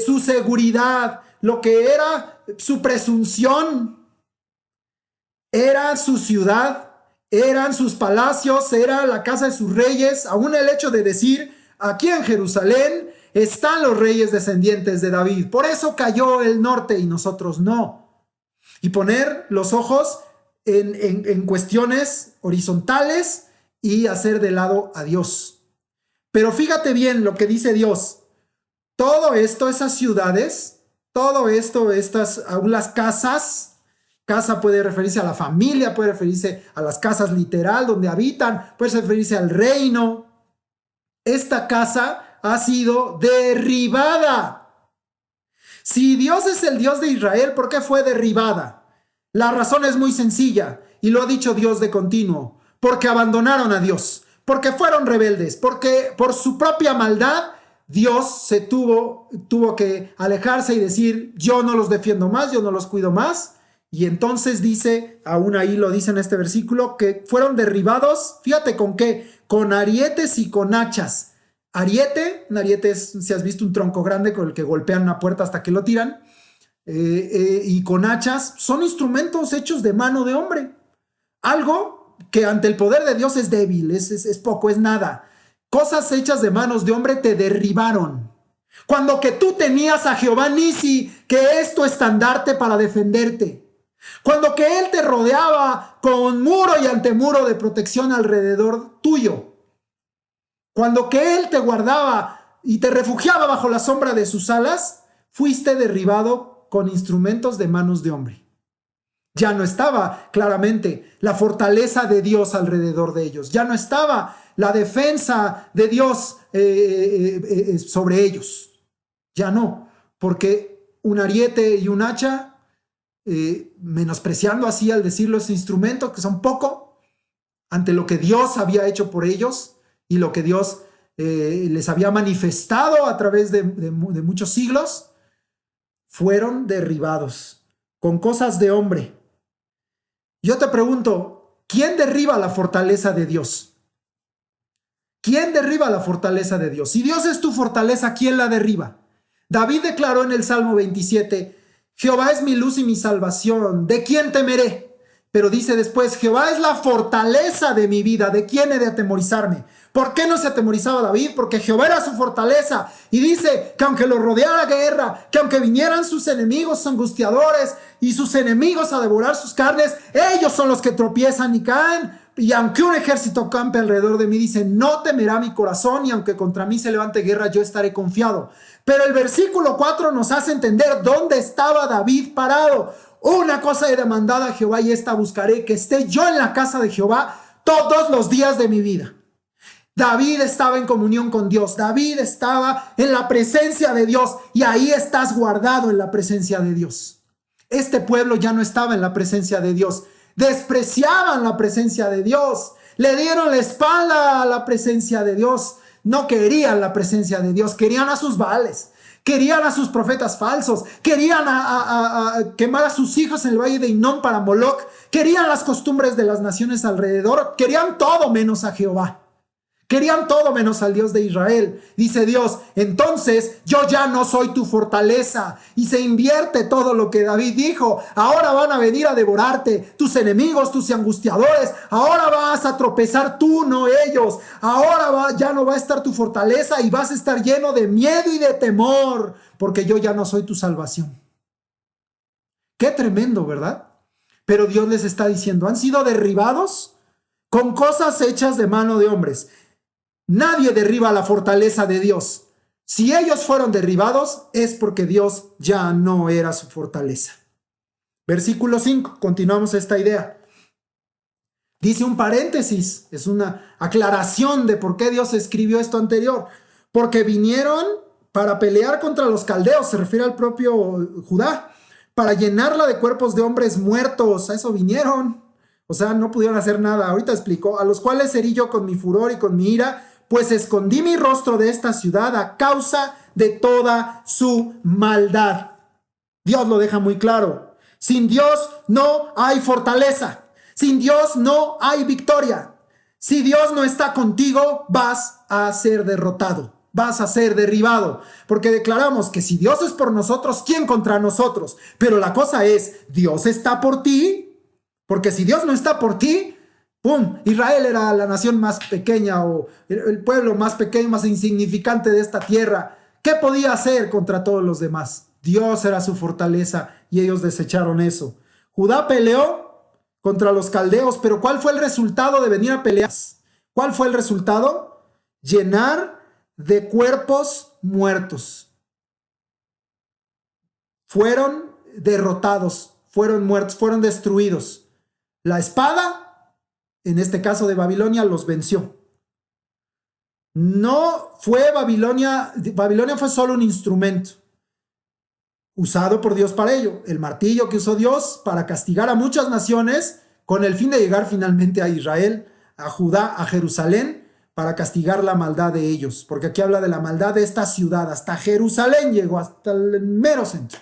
su seguridad, lo que era su presunción. Era su ciudad, eran sus palacios, era la casa de sus reyes, aún el hecho de decir, aquí en Jerusalén están los reyes descendientes de David, por eso cayó el norte y nosotros no. Y poner los ojos en cuestiones horizontales y hacer de lado a Dios. Pero fíjate bien lo que dice Dios, todo esto, esas ciudades, todo esto, aún las casas. Casa puede referirse a la familia, puede referirse a las casas literal donde habitan, puede referirse al reino. Esta casa ha sido derribada. Si Dios es el Dios de Israel, ¿por qué fue derribada? La razón es muy sencilla y lo ha dicho Dios de continuo. Porque abandonaron a Dios, porque fueron rebeldes, porque por su propia maldad Dios tuvo que alejarse y decir, yo no los defiendo más, yo no los cuido más. Y entonces dice, aún ahí lo dice en este versículo, que fueron derribados, fíjate con qué, con arietes y con hachas. Un ariete es, si has visto un tronco grande con el que golpean una puerta hasta que lo tiran, y con hachas, son instrumentos hechos de mano de hombre. Algo que ante el poder de Dios es débil, es poco, es nada. Cosas hechas de manos de hombre te derribaron. Cuando que tú tenías a Jehová Nisi, que es tu estandarte para defenderte. Cuando que Él te rodeaba con muro y antemuro de protección alrededor tuyo. Cuando que Él te guardaba y te refugiaba bajo la sombra de sus alas, fuiste derribado con instrumentos de manos de hombre. Ya no estaba claramente la fortaleza de Dios alrededor de ellos. Ya no estaba la defensa de Dios sobre ellos. Ya no, porque un ariete y un hacha, menospreciando así al decir los instrumentos que son poco, ante lo que Dios había hecho por ellos y lo que Dios les había manifestado a través de muchos siglos, fueron derribados con cosas de hombre. Yo te pregunto, ¿quién derriba la fortaleza de Dios? ¿Quién derriba la fortaleza de Dios? Si Dios es tu fortaleza, ¿quién la derriba? David declaró en el Salmo 27, Jehová es mi luz y mi salvación, ¿de quién temeré? Pero dice después, Jehová es la fortaleza de mi vida, ¿de quién he de atemorizarme? ¿Por qué no se atemorizaba David? Porque Jehová era su fortaleza. Y dice que aunque lo rodeara guerra, que aunque vinieran sus enemigos angustiadores y sus enemigos a devorar sus carnes, ellos son los que tropiezan y caen. Y aunque un ejército campe alrededor de mí, dice, no temerá mi corazón, y aunque contra mí se levante guerra, yo estaré confiado. Pero el versículo 4 nos hace entender dónde estaba David parado. Una cosa he demandado a Jehová y esta buscaré, que esté yo en la casa de Jehová todos los días de mi vida. David estaba en comunión con Dios. David estaba en la presencia de Dios, y ahí estás guardado en la presencia de Dios. Este pueblo ya no estaba en la presencia de Dios. Despreciaban la presencia de Dios. Le dieron la espalda a la presencia de Dios. No querían la presencia de Dios. Querían a sus Baales. Querían a sus profetas falsos. Querían quemar a sus hijos en el valle de Hinnom para Moloc. Querían las costumbres de las naciones alrededor. Querían todo menos a Jehová. Querían todo menos al Dios de Israel. Dice Dios, entonces yo ya no soy tu fortaleza. Y se invierte todo lo que David dijo. Ahora van a venir a devorarte tus enemigos, tus angustiadores. Ahora vas a tropezar tú, no ellos. Ahora ya no va a estar tu fortaleza y vas a estar lleno de miedo y de temor, porque yo ya no soy tu salvación. Qué tremendo, ¿verdad? Pero Dios les está diciendo, han sido derribados con cosas hechas de mano de hombres. Nadie derriba la fortaleza de Dios. Si ellos fueron derribados, es porque Dios ya no era su fortaleza. Versículo 5, continuamos esta idea. Dice un paréntesis, es una aclaración de por qué Dios escribió esto anterior. Porque vinieron para pelear contra los caldeos, se refiere al propio Judá, para llenarla de cuerpos de hombres muertos. A eso vinieron. O sea, no pudieron hacer nada. Ahorita explicó, a los cuales herí yo con mi furor y con mi ira, pues escondí mi rostro de esta ciudad a causa de toda su maldad. Dios lo deja muy claro. Sin Dios no hay fortaleza. Sin Dios no hay victoria. Si Dios no está contigo, vas a ser derrotado. Vas a ser derribado. Porque declaramos que si Dios es por nosotros, ¿quién contra nosotros? Pero la cosa es, ¿Dios está por ti? Porque si Dios no está por ti, ¡pum! Israel era la nación más pequeña, o el pueblo más pequeño, más insignificante de esta tierra. ¿Qué podía hacer contra todos los demás? Dios era su fortaleza y ellos desecharon eso. Judá peleó contra los caldeos, pero ¿cuál fue el resultado de venir a pelear? ¿Cuál fue el resultado? Llenar de cuerpos muertos. Fueron derrotados, fueron muertos, fueron destruidos. La espada, en este caso de Babilonia, los venció. No fue Babilonia fue solo un instrumento usado por Dios para ello. El martillo que usó Dios para castigar a muchas naciones con el fin de llegar finalmente a Israel, a Judá, a Jerusalén, para castigar la maldad de ellos. Porque aquí habla de la maldad de esta ciudad. Hasta Jerusalén llegó, hasta el mero centro.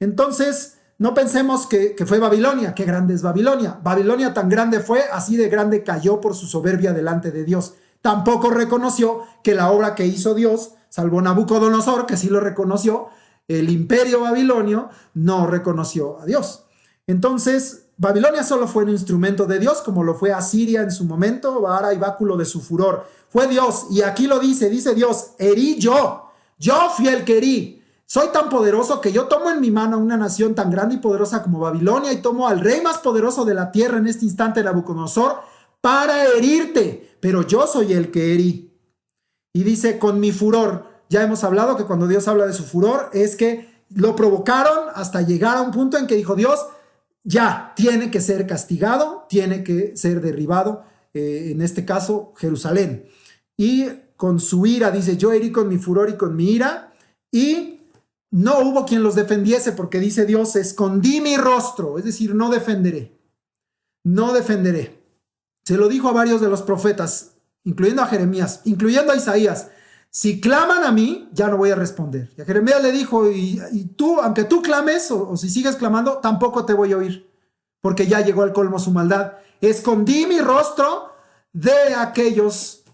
Entonces, no pensemos que fue Babilonia. Qué grande es Babilonia. Babilonia tan grande fue, así de grande cayó por su soberbia delante de Dios. Tampoco reconoció que la obra que hizo Dios, salvo Nabucodonosor, que sí lo reconoció, el imperio babilonio no reconoció a Dios. Entonces, Babilonia solo fue un instrumento de Dios, como lo fue Asiria en su momento, vara y báculo de su furor. Fue Dios, y aquí lo dice Dios, herí yo fui el que herí. Soy tan poderoso que yo tomo en mi mano una nación tan grande y poderosa como Babilonia, y tomo al rey más poderoso de la tierra en este instante, Nabucodonosor, para herirte, pero yo soy el que herí. Y dice, con mi furor. Ya hemos hablado que cuando Dios habla de su furor es que lo provocaron hasta llegar a un punto en que dijo Dios, ya, tiene que ser castigado, tiene que ser derribado, en este caso Jerusalén. Y con su ira, dice, yo herí con mi furor y con mi ira, y no hubo quien los defendiese, porque dice Dios, escondí mi rostro, es decir, no defenderé, no defenderé. Se lo dijo a varios de los profetas, incluyendo a Jeremías, incluyendo a Isaías, si claman a mí, ya no voy a responder. Y a Jeremías le dijo, y tú, aunque tú clames, o si sigues clamando, tampoco te voy a oír, porque ya llegó al colmo su maldad. Escondí mi rostro de aquellos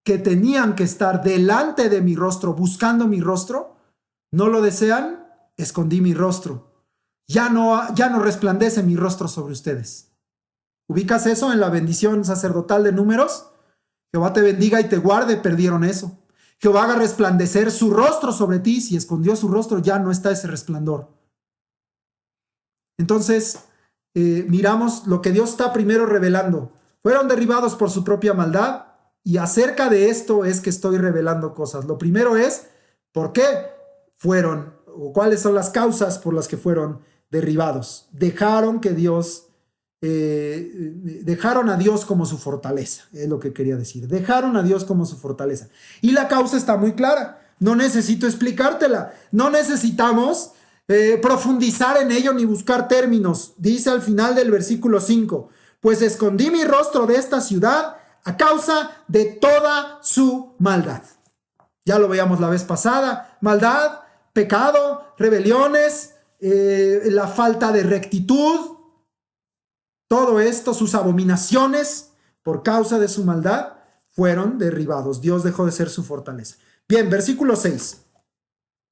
que tenían que estar delante de mi rostro, buscando mi rostro, no lo desean, escondí mi rostro. Ya no resplandece mi rostro sobre ustedes. ¿Ubicas eso en la bendición sacerdotal de Números? Jehová te bendiga y te guarde, perdieron eso. Jehová haga resplandecer su rostro sobre ti, si escondió su rostro ya no está ese resplandor. Entonces, miramos lo que Dios está primero revelando. Fueron derribados por su propia maldad y acerca de esto es que estoy revelando cosas. Lo primero es, ¿por qué fueron o cuáles son las causas por las que fueron derribados? Dejaron a Dios como su fortaleza, es lo que quería decir. Dejaron a Dios como su fortaleza. Y la causa está muy clara. No necesito explicártela. No necesitamos profundizar en ello ni buscar términos. Dice al final del versículo 5, pues escondí mi rostro de esta ciudad a causa de toda su maldad. Ya lo veíamos la vez pasada. Maldad, pecado, rebeliones, la falta de rectitud. Todo esto, sus abominaciones, por causa de su maldad, fueron derribados. Dios dejó de ser su fortaleza. Bien, versículo 6.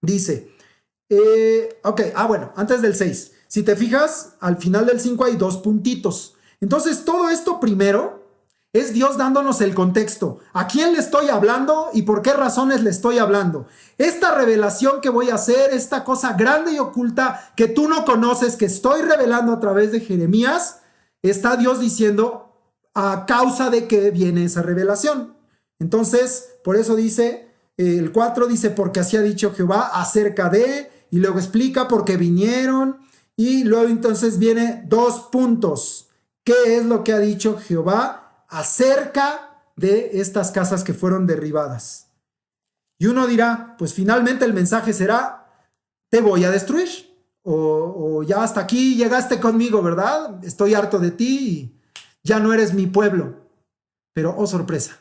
Dice, bueno, antes del 6. Si te fijas, al final del 5 hay 2 puntitos. Entonces, todo esto primero es Dios dándonos el contexto. ¿A quién le estoy hablando y por qué razones le estoy hablando? Esta revelación que voy a hacer, esta cosa grande y oculta que tú no conoces, que estoy revelando a través de Jeremías, está Dios diciendo a causa de qué viene esa revelación. Entonces, por eso dice, el 4 dice, porque así ha dicho Jehová acerca de, y luego explica por qué vinieron, y luego entonces viene 2 puntos. ¿Qué es lo que ha dicho Jehová acerca de estas casas que fueron derribadas? Y uno dirá, pues finalmente el mensaje será, te voy a destruir. O ya hasta aquí llegaste conmigo, ¿verdad? Estoy harto de ti y ya no eres mi pueblo. Pero, oh sorpresa,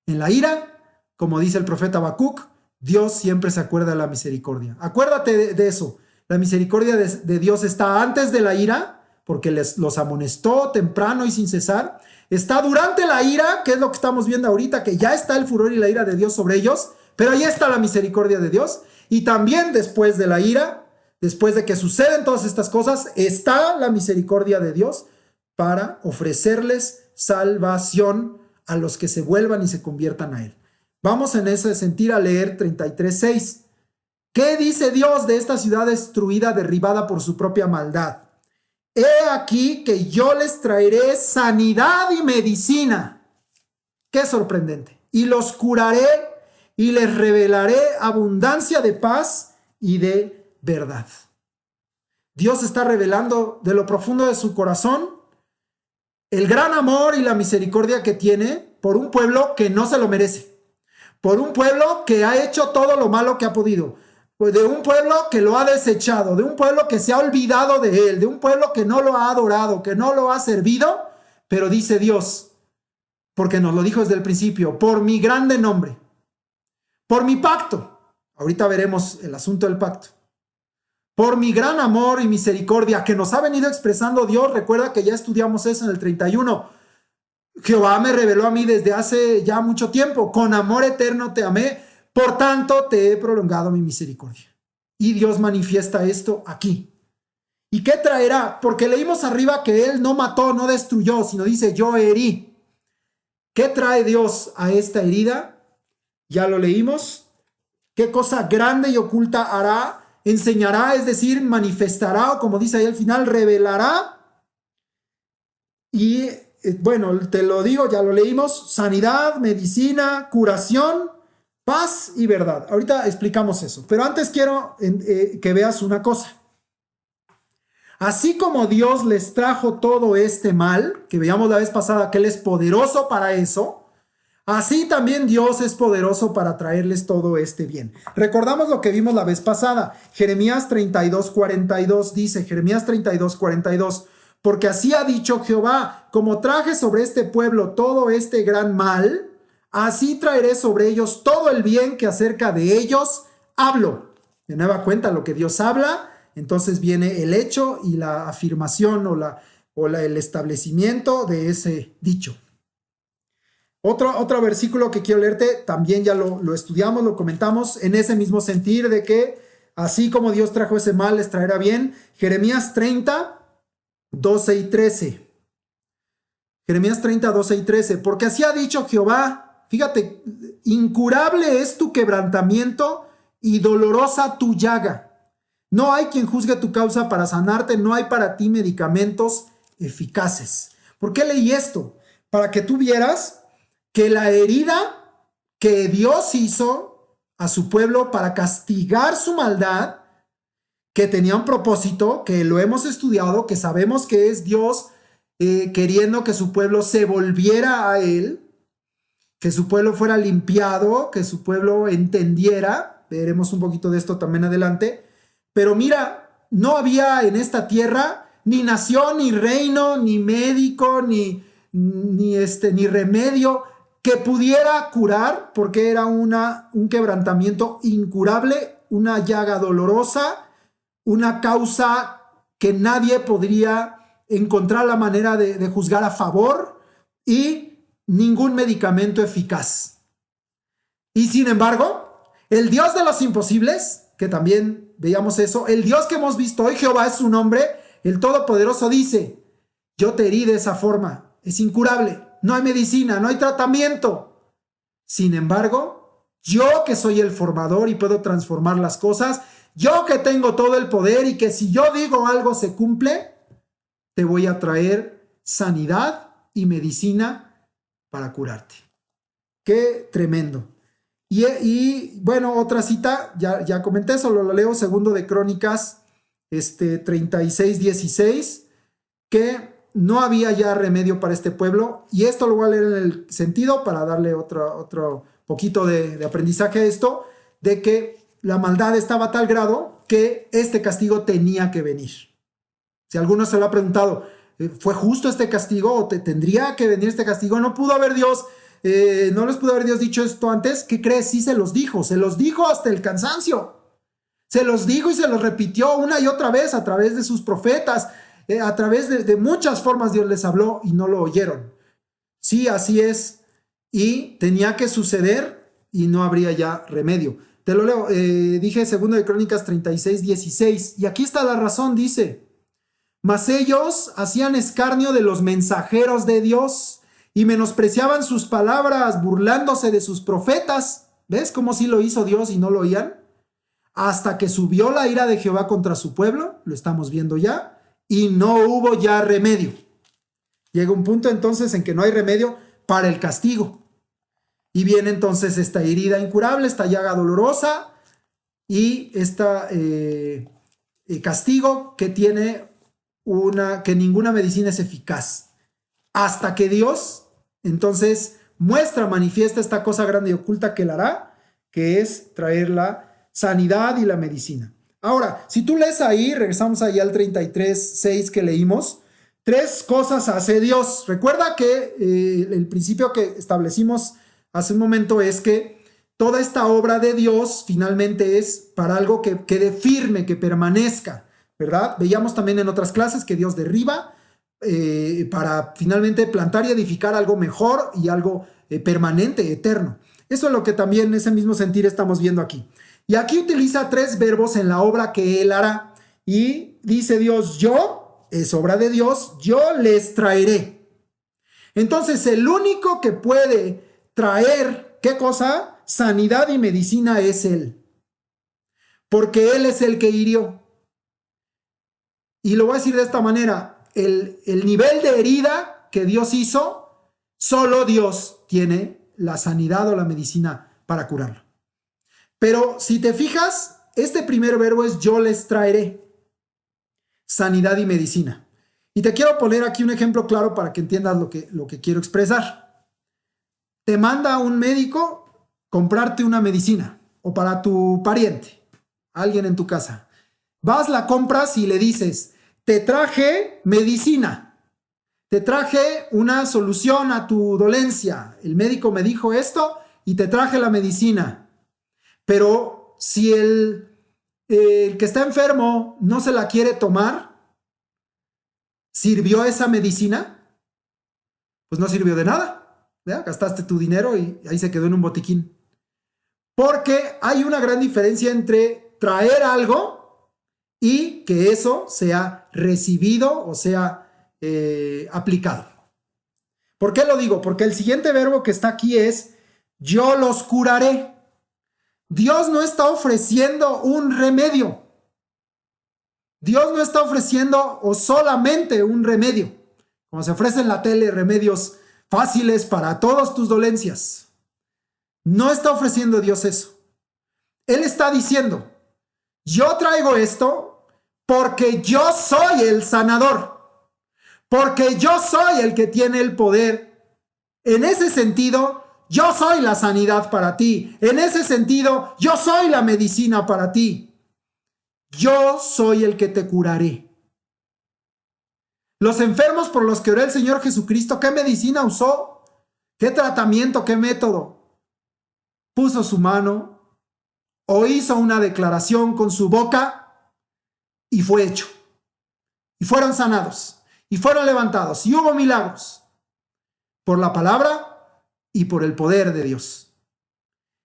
en la ira, como dice el profeta Habacuc, Dios siempre se acuerda de la misericordia. Acuérdate de eso. La misericordia de Dios está antes de la ira, porque los amonestó temprano y sin cesar. Está durante la ira, que es lo que estamos viendo ahorita, que ya está el furor y la ira de Dios sobre ellos, pero ahí está la misericordia de Dios. Y también después de la ira, después de que suceden todas estas cosas, está la misericordia de Dios para ofrecerles salvación a los que se vuelvan y se conviertan a Él. Vamos en ese sentido a leer 33:6. ¿Qué dice Dios de esta ciudad destruida, derribada por su propia maldad? He aquí que yo les traeré sanidad y medicina. Qué sorprendente. Y los curaré y les revelaré abundancia de paz y de verdad. Dios está revelando de lo profundo de su corazón el gran amor y la misericordia que tiene por un pueblo que no se lo merece, por un pueblo que ha hecho todo lo malo que ha podido, de un pueblo que lo ha desechado, de un pueblo que se ha olvidado de él, de un pueblo que no lo ha adorado, que no lo ha servido, pero dice Dios, porque nos lo dijo desde el principio, por mi grande nombre, por mi pacto, ahorita veremos el asunto del pacto, por mi gran amor y misericordia que nos ha venido expresando Dios. Recuerda que ya estudiamos eso en el 31. Jehová me reveló a mí desde hace ya mucho tiempo. Con amor eterno te amé, por tanto te he prolongado mi misericordia. Y Dios manifiesta esto aquí. ¿Y qué traerá? Porque leímos arriba que Él no mató, no destruyó, sino dice yo herí. ¿Qué trae Dios a esta herida? Ya lo leímos. ¿Qué cosa grande y oculta hará? Enseñará, es decir, manifestará, o como dice ahí al final, revelará. Y bueno, te lo digo, ya lo leímos, sanidad, medicina, curación, Paz y verdad. Ahorita explicamos eso. Pero antes quiero que veas una cosa. Así como Dios les trajo todo este mal, que veíamos la vez pasada que Él es poderoso para eso, así también Dios es poderoso para traerles todo este bien. Recordamos lo que vimos la vez pasada. Jeremías 32:42 dice, Jeremías 32:42, porque así ha dicho Jehová, como traje sobre este pueblo todo este gran mal, así traeré sobre ellos todo el bien que acerca de ellos hablo. De nueva cuenta, lo que Dios habla, entonces viene el hecho y la afirmación el establecimiento de ese dicho. Otro versículo que quiero leerte, también ya lo estudiamos, lo comentamos, en ese mismo sentir de que así como Dios trajo ese mal, les traerá bien. Jeremías 30, 12 y 13. Jeremías 30, 12 y 13. Porque así ha dicho Jehová, fíjate, incurable es tu quebrantamiento y dolorosa tu llaga. No hay quien juzgue tu causa para sanarte, no hay para ti medicamentos eficaces. ¿Por qué leí esto? Para que tú vieras que la herida que Dios hizo a su pueblo para castigar su maldad, que tenía un propósito, que lo hemos estudiado, que sabemos que es Dios queriendo que su pueblo se volviera a Él, que su pueblo fuera limpiado, que su pueblo entendiera. Veremos un poquito de esto también adelante. Pero mira, no había en esta tierra ni nación, ni reino, ni médico, ni remedio que pudiera curar, porque era un quebrantamiento incurable, una llaga dolorosa, una causa que nadie podría encontrar la manera de juzgar a favor, y ningún medicamento eficaz. Y sin embargo, el Dios de los imposibles, que también veíamos eso, el Dios que hemos visto hoy, Jehová es su nombre, el Todopoderoso dice, yo te herí de esa forma, es incurable, no hay medicina, no hay tratamiento. Sin embargo, yo que soy el formador y puedo transformar las cosas, yo que tengo todo el poder y que si yo digo algo se cumple, te voy a traer sanidad y medicina para curarte. Qué tremendo. Y bueno, otra cita, ya comenté, solo lo leo, segundo de Crónicas 36:16, que no había ya remedio para este pueblo, y esto lo voy a leer en el sentido para darle otro poquito de aprendizaje a esto, de que la maldad estaba a tal grado que este castigo tenía que venir. Si alguno se lo ha preguntado, ¿fue justo este castigo o tendría que venir este castigo? No pudo haber Dios... no les pudo haber Dios dicho esto antes. ¿Qué crees? Sí se los dijo hasta el cansancio. Se los dijo y se los repitió una y otra vez a través de sus profetas, a través de muchas formas Dios les habló y no lo oyeron. Sí, así es, y tenía que suceder y no habría ya remedio. Te lo leo, dije 2 de Crónicas 36:16, y aquí está la razón, dice, mas ellos hacían escarnio de los mensajeros de Dios y menospreciaban sus palabras, burlándose de sus profetas. ¿Ves cómo sí lo hizo Dios y no lo oían? Hasta que subió la ira de Jehová contra su pueblo, lo estamos viendo ya, y no hubo ya remedio. Llega un punto entonces en que no hay remedio para el castigo. Y viene entonces esta herida incurable, esta llaga dolorosa y este castigo que tiene que ninguna medicina es eficaz. Hasta que Dios entonces manifiesta esta cosa grande y oculta que él hará, que es traer la sanidad y la medicina. Ahora, si tú lees ahí, regresamos ahí al 33:6 que leímos, 3 cosas hace Dios. Recuerda que el principio que establecimos hace un momento es que toda esta obra de Dios finalmente es para algo que quede firme, que permanezca, ¿verdad? Veíamos también en otras clases que Dios derriba para finalmente plantar y edificar algo mejor y algo permanente, eterno. Eso es lo que también en ese mismo sentir estamos viendo aquí. Y aquí utiliza 3 verbos en la obra que él hará. Y dice Dios, yo, es obra de Dios, yo les traeré. Entonces el único que puede traer, ¿qué cosa? Sanidad y medicina es él. Porque él es el que hirió. Y lo voy a decir de esta manera, el nivel de herida que Dios hizo, solo Dios tiene la sanidad o la medicina para curarlo. Pero si te fijas, este primer verbo es yo les traeré. Sanidad y medicina. Y te quiero poner aquí un ejemplo claro para que entiendas lo que quiero expresar. Te manda un médico comprarte una medicina o para tu pariente, alguien en tu casa. Vas, la compras y le dices, te traje medicina, te traje una solución a tu dolencia. El médico me dijo esto y te traje la medicina. Pero si el que está enfermo no se la quiere tomar, ¿sirvió esa medicina? Pues no sirvió de nada. ¿Verdad? Gastaste tu dinero y ahí se quedó en un botiquín. Porque hay una gran diferencia entre traer algo y que eso sea recibido o sea aplicado. ¿Por qué lo digo? Porque el siguiente verbo que está aquí es yo los curaré. Dios no está ofreciendo un remedio. Dios no está ofreciendo o solamente un remedio. Como se ofrece en la tele, remedios fáciles para todas tus dolencias. No está ofreciendo Dios eso. Él está diciendo, yo traigo esto porque yo soy el sanador. Porque yo soy el que tiene el poder. En ese sentido, yo soy la sanidad para ti. En ese sentido, yo soy la medicina para ti. Yo soy el que te curaré. Los enfermos por los que oró el Señor Jesucristo, ¿qué medicina usó? ¿Qué tratamiento? ¿Qué método? Puso su mano o hizo una declaración con su boca y fue hecho. Y fueron sanados. Y fueron levantados. Y hubo milagros. Por la palabra y por el poder de Dios.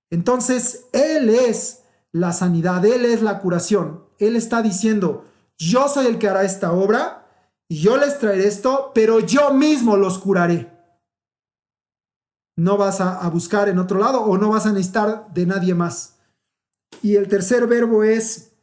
Entonces, Él es la sanidad. Él es la curación. Él está diciendo, yo soy el que hará esta obra y yo les traeré esto, pero yo mismo los curaré. No vas a buscar en otro lado o no vas a necesitar de nadie más. Y el tercer verbo es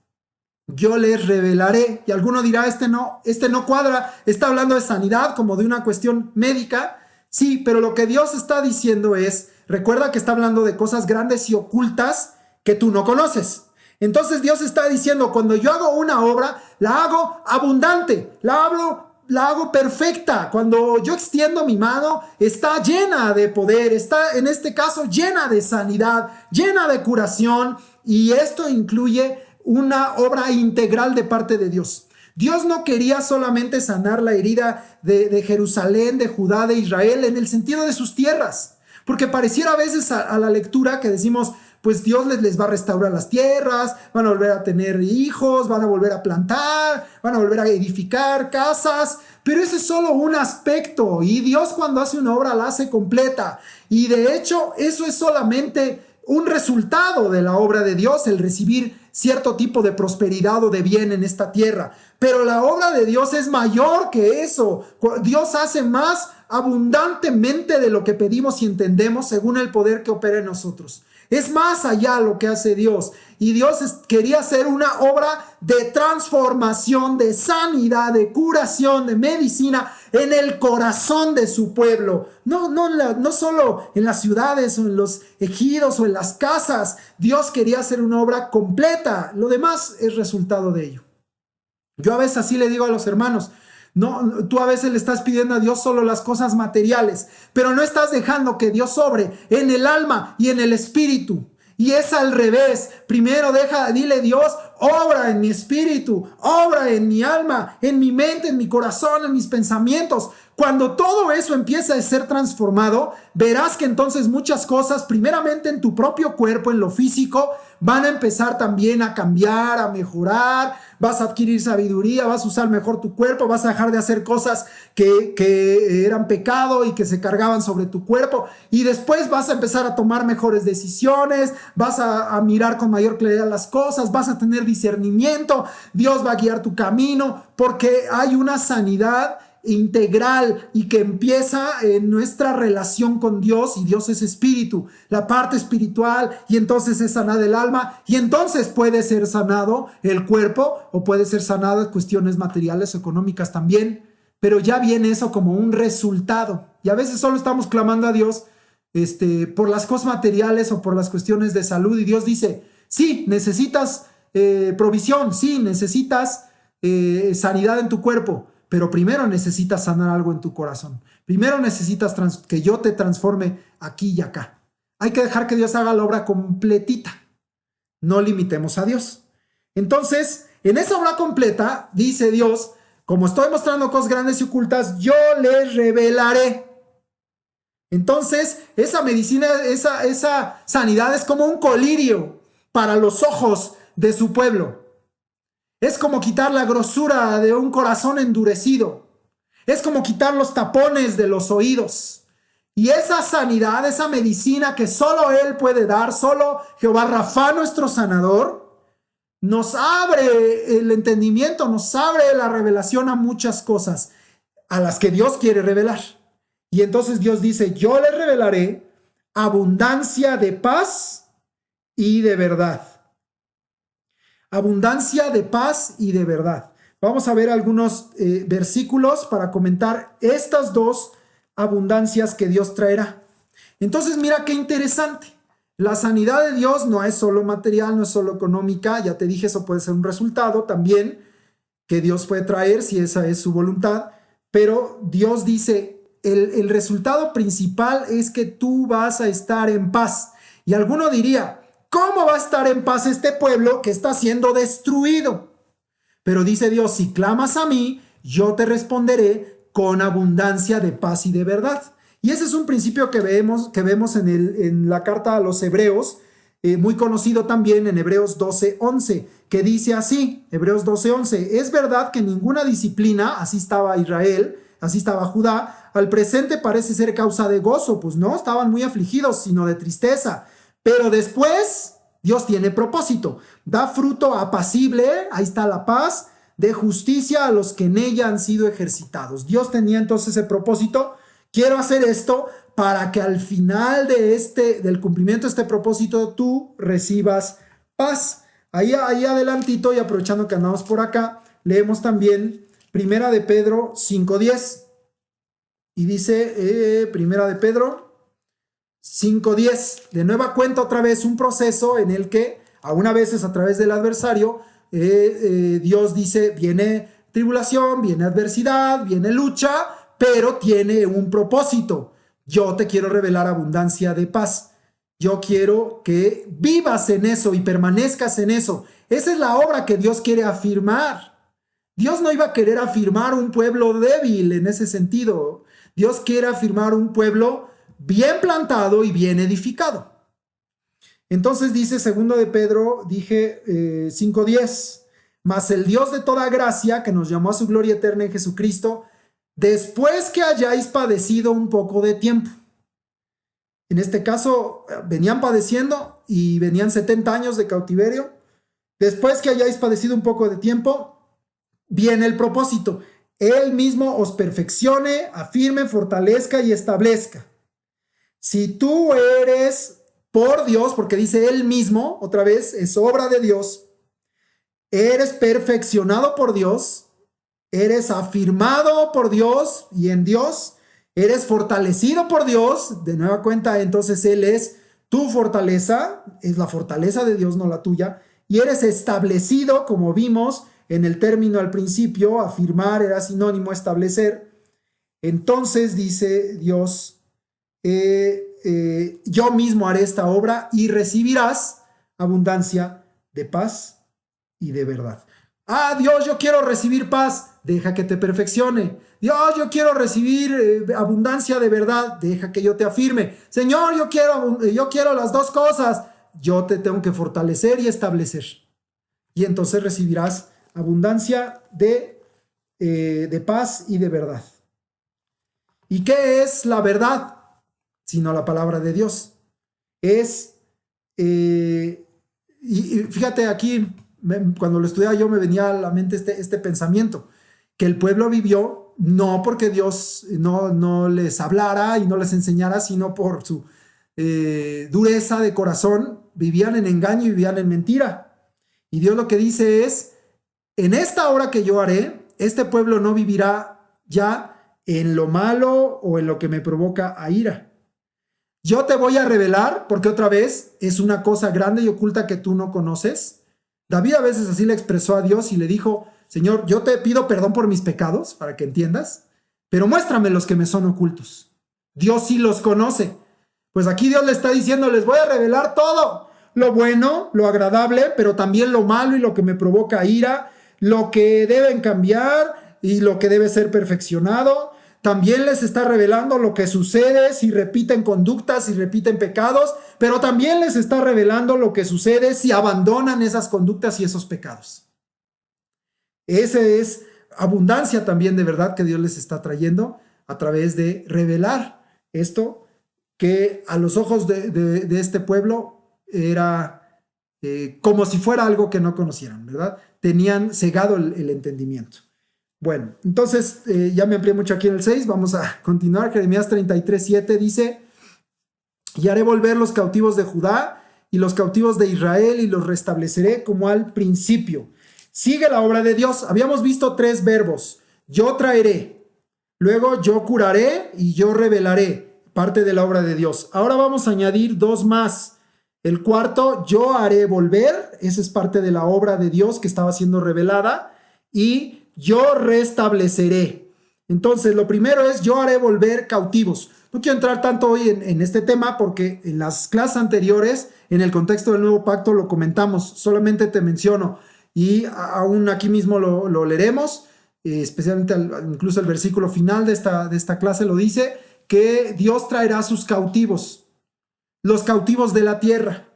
yo les revelaré. Y alguno dirá, este no cuadra, está hablando de sanidad como de una cuestión médica. Sí, pero lo que Dios está diciendo es, recuerda que está hablando de cosas grandes y ocultas que tú no conoces. Entonces Dios está diciendo, cuando yo hago una obra, la hago abundante, la hago perfecta. Cuando yo extiendo mi mano, está llena de poder, está en este caso llena de sanidad, llena de curación, y esto incluye una obra integral de parte de Dios. Dios no quería solamente sanar la herida de Jerusalén, de Judá, de Israel, en el sentido de sus tierras, porque pareciera a veces a la lectura que decimos, pues Dios les va a restaurar las tierras, van a volver a tener hijos, van a volver a plantar, van a volver a edificar casas, pero ese es solo un aspecto, y Dios cuando hace una obra la hace completa, y de hecho eso es solamente un resultado de la obra de Dios, el recibir cierto tipo de prosperidad o de bien en esta tierra, pero la obra de Dios es mayor que eso. Dios hace más abundantemente de lo que pedimos y entendemos según el poder que opera en nosotros. Es más allá lo que hace Dios. Y Dios quería hacer una obra de transformación, de sanidad, de curación, de medicina en el corazón de su pueblo. No solo en las ciudades o en los ejidos o en las casas. Dios quería hacer una obra completa. Lo demás es resultado de ello. Yo a veces así le digo a los hermanos. No, tú a veces le estás pidiendo a Dios solo las cosas materiales, pero no estás dejando que Dios obre en el alma y en el espíritu. Y es al revés. Primero dile Dios, obra en mi espíritu, obra en mi alma, en mi mente, en mi corazón, en mis pensamientos. Cuando todo eso empieza a ser transformado, verás que entonces muchas cosas, primeramente en tu propio cuerpo, en lo físico, van a empezar también a cambiar, a mejorar. Vas a adquirir sabiduría, vas a usar mejor tu cuerpo, vas a dejar de hacer cosas que eran pecado y que se cargaban sobre tu cuerpo, y después vas a empezar a tomar mejores decisiones, vas a mirar con mayor claridad las cosas, vas a tener discernimiento, Dios va a guiar tu camino, porque hay una sanidad integral y que empieza en nuestra relación con Dios, y Dios es espíritu, la parte espiritual, y entonces es sanada el alma, y entonces puede ser sanado el cuerpo, o puede ser sanado cuestiones materiales o económicas también, pero ya viene eso como un resultado. Y a veces solo estamos clamando a Dios por las cosas materiales o por las cuestiones de salud, y Dios dice, Sí, necesitas provisión, sí, necesitas sanidad en tu cuerpo, pero primero necesitas sanar algo en tu corazón. Primero necesitas que yo te transforme aquí y acá. Hay que dejar que Dios haga la obra completita. No limitemos a Dios. Entonces, en esa obra completa, dice Dios, como estoy mostrando cosas grandes y ocultas, yo les revelaré. Entonces, esa medicina, esa sanidad es como un colirio para los ojos de su pueblo. Es como quitar la grosura de un corazón endurecido. Es como quitar los tapones de los oídos. Y esa sanidad, esa medicina que solo Él puede dar, solo Jehová Rafa, nuestro sanador, nos abre el entendimiento, nos abre la revelación a muchas cosas a las que Dios quiere revelar. Y entonces Dios dice, yo les revelaré abundancia de paz y de verdad. Abundancia de paz y de verdad. Vamos a ver algunos versículos para comentar estas dos abundancias que Dios traerá. Entonces mira qué interesante. La sanidad de Dios no es solo material, no es solo económica. Ya te dije, eso puede ser un resultado también que Dios puede traer si esa es su voluntad. Pero Dios dice, el resultado principal es que tú vas a estar en paz. Y alguno diría, ¿cómo va a estar en paz este pueblo que está siendo destruido? Pero dice Dios, si clamas a mí, yo te responderé con abundancia de paz y de verdad. Y ese es un principio que vemos en la carta a los Hebreos, muy conocido también en Hebreos 12:11, que dice así, Hebreos 12:11, es verdad que ninguna disciplina, así estaba Israel, así estaba Judá, al presente parece ser causa de gozo, pues no, estaban muy afligidos, sino de tristeza. Pero después Dios tiene propósito, da fruto apacible, ahí está la paz, de justicia a los que en ella han sido ejercitados. Dios tenía entonces ese propósito. Quiero hacer esto para que al final del cumplimiento de este propósito tú recibas paz. Ahí adelantito, y aprovechando que andamos por acá, leemos también Primera de Pedro 5:10. Y dice Primera de Pedro 5:10. De nueva cuenta otra vez un proceso en el que, aún a veces a través del adversario, Dios dice, viene tribulación, viene adversidad, viene lucha, pero tiene un propósito. Yo te quiero revelar abundancia de paz. Yo quiero que vivas en eso y permanezcas en eso. Esa es la obra que Dios quiere afirmar. Dios no iba a querer afirmar un pueblo débil en ese sentido. Dios quiere afirmar un pueblo bien plantado y bien edificado. Entonces dice 2 de Pedro, dije 5:10, mas el Dios de toda gracia, que nos llamó a su gloria eterna en Jesucristo, después que hayáis padecido un poco de tiempo. En este caso, venían padeciendo y venían 70 años de cautiverio. Después que hayáis padecido un poco de tiempo, viene el propósito. Él mismo os perfeccione, afirme, fortalezca y establezca. Si tú eres por Dios, porque dice Él mismo, otra vez, es obra de Dios, eres perfeccionado por Dios, eres afirmado por Dios y en Dios, eres fortalecido por Dios, de nueva cuenta, entonces Él es tu fortaleza, es la fortaleza de Dios, no la tuya, y eres establecido, como vimos en el término al principio, afirmar era sinónimo a establecer. Entonces dice Dios, yo mismo haré esta obra y recibirás abundancia de paz y de verdad. Ah, Dios, yo quiero recibir paz, deja que te perfeccione. Dios, yo quiero recibir abundancia de verdad, deja que yo te afirme. Señor, yo quiero las dos cosas, yo te tengo que fortalecer y establecer. Y entonces recibirás abundancia de paz y de verdad. ¿Y qué es la verdad? Sino la palabra de Dios. Y fíjate aquí, cuando lo estudiaba yo me venía a la mente este pensamiento, que el pueblo vivió no porque Dios no les hablara y no les enseñara, sino por su dureza de corazón, vivían en engaño y vivían en mentira. Y Dios lo que dice es, en esta obra que yo haré, este pueblo no vivirá ya en lo malo o en lo que me provoca a ira. yo te voy a revelar, porque otra vez es una cosa grande y oculta que tú no conoces. David a veces así le expresó a Dios y le dijo, Señor, yo te pido perdón por mis pecados, para que entiendas, pero muéstrame los que me son ocultos. Dios sí los conoce. Pues aquí Dios le está diciendo, les voy a revelar todo, lo bueno, lo agradable, pero también lo malo y lo que me provoca ira, lo que deben cambiar y lo que debe ser perfeccionado. También les está revelando lo que sucede si repiten conductas, si repiten pecados, pero también les está revelando lo que sucede si abandonan esas conductas y esos pecados. Esa es abundancia también de verdad que Dios les está trayendo a través de revelar esto que a los ojos de este pueblo era como si fuera algo que no conocieran, ¿verdad? Tenían cegado el entendimiento. Bueno, entonces ya me amplié mucho aquí en el 6, vamos a continuar. Jeremías 33:7 dice, y haré volver los cautivos de Judá y los cautivos de Israel y los restableceré como al principio. Sigue la obra de Dios. Habíamos visto 3 verbos. Yo traeré, luego yo curaré y yo revelaré, parte de la obra de Dios. Ahora vamos a añadir 2 más. El cuarto, yo haré volver, esa es parte de la obra de Dios que estaba siendo revelada, y yo restableceré. Entonces, lo primero es yo haré volver cautivos. No quiero entrar tanto hoy en este tema porque en las clases anteriores, en el contexto del nuevo pacto, lo comentamos. Solamente te menciono y aún aquí mismo lo leeremos, especialmente incluso el versículo final de esta clase lo dice, que Dios traerá sus cautivos, los cautivos de la tierra.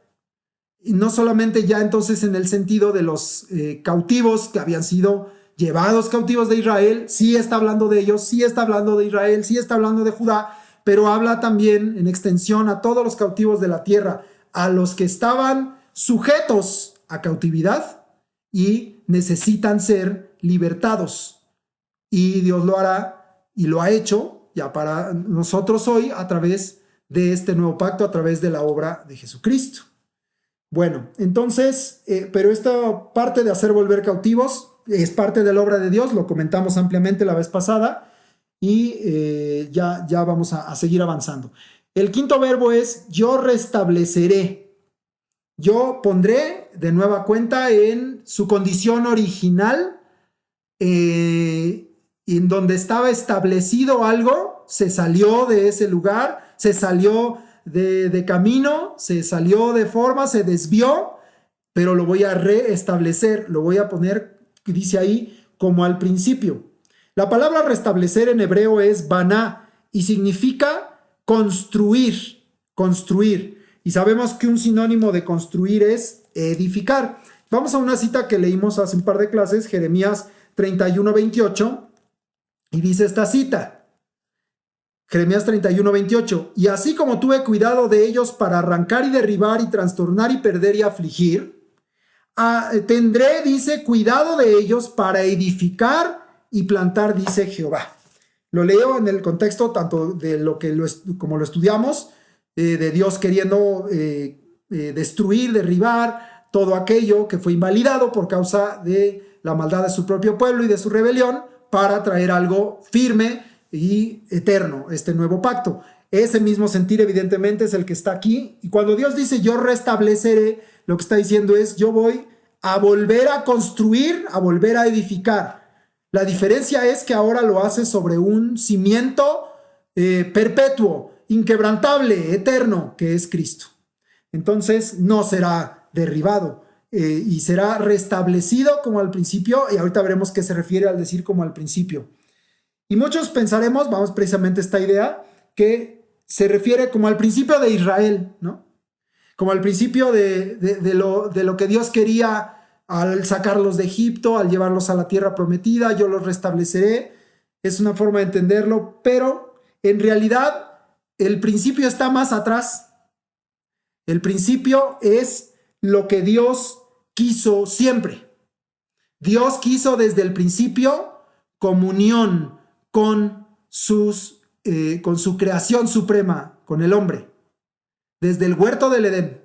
Y no solamente ya entonces en el sentido de los cautivos que habían sido llevados cautivos de Israel, sí está hablando de ellos, sí está hablando de Israel, sí está hablando de Judá, pero habla también en extensión a todos los cautivos de la tierra, a los que estaban sujetos a cautividad y necesitan ser libertados. Y Dios lo hará y lo ha hecho ya para nosotros hoy a través de este nuevo pacto, a través de la obra de Jesucristo. Bueno, entonces, pero esta parte de hacer volver cautivos es parte de la obra de Dios, lo comentamos ampliamente la vez pasada y ya vamos a seguir avanzando. El quinto verbo es yo restableceré. Yo pondré de nueva cuenta en su condición original, en donde estaba establecido algo, se salió de ese lugar, se salió de camino, se salió de forma, se desvió, pero lo voy a reestablecer, lo voy a poner, dice ahí, como al principio. La palabra restablecer en hebreo es baná y significa construir, construir. Y sabemos que un sinónimo de construir es edificar. Vamos a una cita que leímos hace un par de clases, Jeremías 31:28, y dice esta cita. Jeremías 31:28, y así como tuve cuidado de ellos para arrancar y derribar y trastornar y perder y afligir, tendré, dice, cuidado de ellos para edificar y plantar, dice Jehová. Lo leo en el contexto tanto de lo que como lo estudiamos, de Dios queriendo destruir, derribar todo aquello que fue invalidado por causa de la maldad de su propio pueblo y de su rebelión, para traer algo firme y eterno, este nuevo pacto. Ese mismo sentir evidentemente es el que está aquí, y cuando Dios dice yo restableceré, lo que está diciendo es yo voy a volver a construir, a volver a edificar. La diferencia es que ahora lo hace sobre un cimiento perpetuo, inquebrantable, eterno, que es Cristo. Entonces no será derribado y será restablecido como al principio, y ahorita veremos qué se refiere al decir como al principio. Y muchos pensaremos, vamos precisamente a esta idea, que se refiere como al principio de Israel, ¿no? Como al principio de lo que Dios quería al sacarlos de Egipto, al llevarlos a la tierra prometida, yo los restableceré. Es una forma de entenderlo, pero en realidad el principio está más atrás. El principio es lo que Dios quiso siempre. Dios quiso desde el principio comunión con su creación suprema, con el hombre, desde el huerto del Edén.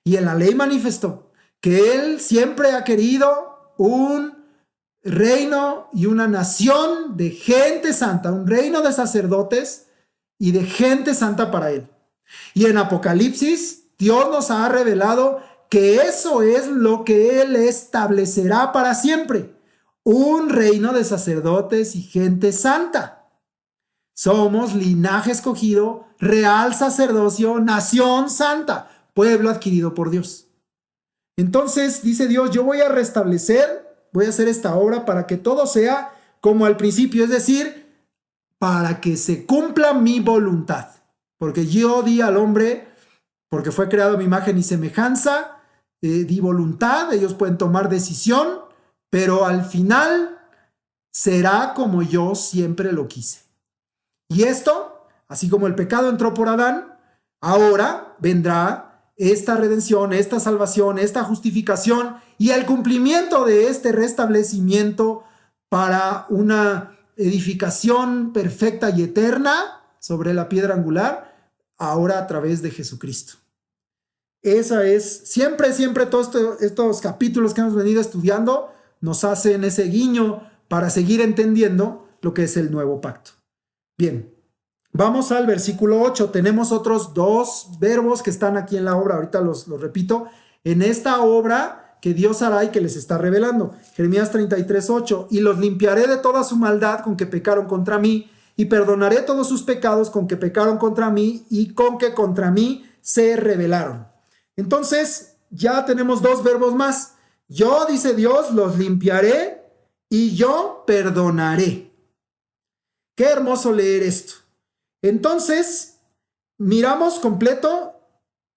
Y en la ley manifestó que Él siempre ha querido un reino y una nación de gente santa, un reino de sacerdotes y de gente santa para Él. Y en Apocalipsis, Dios nos ha revelado que eso es lo que Él establecerá para siempre. Un reino de sacerdotes y gente santa. Somos linaje escogido, real sacerdocio, nación santa, pueblo adquirido por Dios. Entonces dice Dios, yo voy a restablecer, voy a hacer esta obra para que todo sea como al principio, es decir, para que se cumpla mi voluntad. Porque yo di al hombre, porque fue creado a mi imagen y semejanza, di voluntad, ellos pueden tomar decisión, pero al final será como yo siempre lo quise. Y esto, así como el pecado entró por Adán, ahora vendrá esta redención, esta salvación, esta justificación y el cumplimiento de este restablecimiento para una edificación perfecta y eterna sobre la piedra angular, ahora a través de Jesucristo. Esa es, siempre todos estos capítulos que hemos venido estudiando nos hacen ese guiño para seguir entendiendo lo que es el nuevo pacto. Bien, vamos al versículo 8. Tenemos otros dos verbos que están aquí en la obra, ahorita los repito, en esta obra que Dios hará y que les está revelando. Jeremías 33:8, y los limpiaré de toda su maldad con que pecaron contra mí, y perdonaré todos sus pecados con que pecaron contra mí y con que contra mí se rebelaron. Entonces, ya tenemos dos verbos más. Yo, dice Dios, los limpiaré y yo perdonaré. Qué hermoso leer esto. Entonces, miramos completo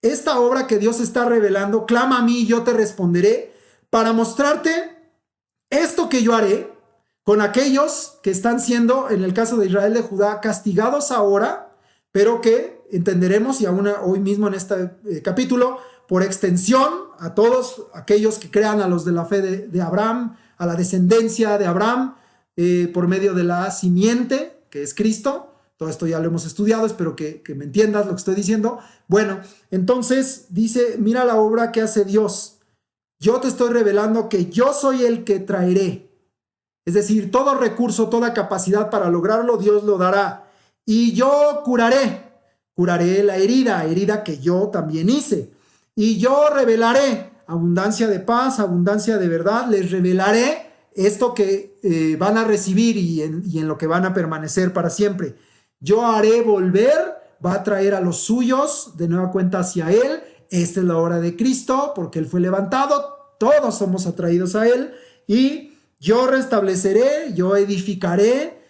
esta obra que Dios está revelando. Clama a mí y yo te responderé, para mostrarte esto que yo haré con aquellos que están siendo, en el caso de Israel de Judá, castigados ahora, pero que entenderemos, y aún hoy mismo en este capítulo, por extensión a todos aquellos que crean, a los de la fe de Abraham, a la descendencia de Abraham, por medio de la simiente, que es Cristo. Todo esto ya lo hemos estudiado, espero que me entiendas lo que estoy diciendo. Bueno, entonces dice, mira la obra que hace Dios. Yo te estoy revelando que yo soy el que traeré. Es decir, todo recurso, toda capacidad para lograrlo, Dios lo dará. Y yo curaré la herida que yo también hice. Y yo revelaré abundancia de paz, abundancia de verdad. Les revelaré esto que van a recibir y en lo que van a permanecer para siempre. Yo haré volver, va a traer a los suyos de nueva cuenta hacia Él. Esta es la obra de Cristo, porque Él fue levantado. Todos somos atraídos a Él. Y yo restableceré, yo edificaré,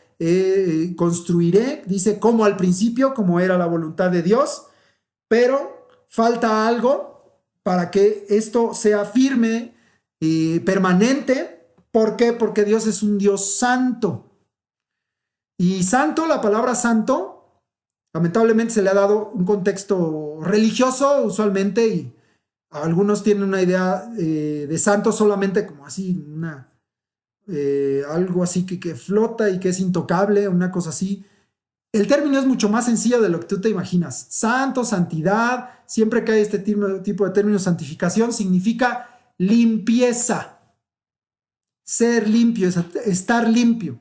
construiré, dice, como al principio, como era la voluntad de Dios. Pero falta algo para que esto sea firme y permanente. ¿Por qué? Porque Dios es un Dios santo. Y santo, la palabra santo, lamentablemente se le ha dado un contexto religioso usualmente, y algunos tienen una idea de santo solamente como así, algo así que flota y que es intocable, una cosa así. El término es mucho más sencillo de lo que tú te imaginas. Santo, santidad, siempre que hay este tipo de término, santificación, significa limpieza. Ser limpio, estar limpio.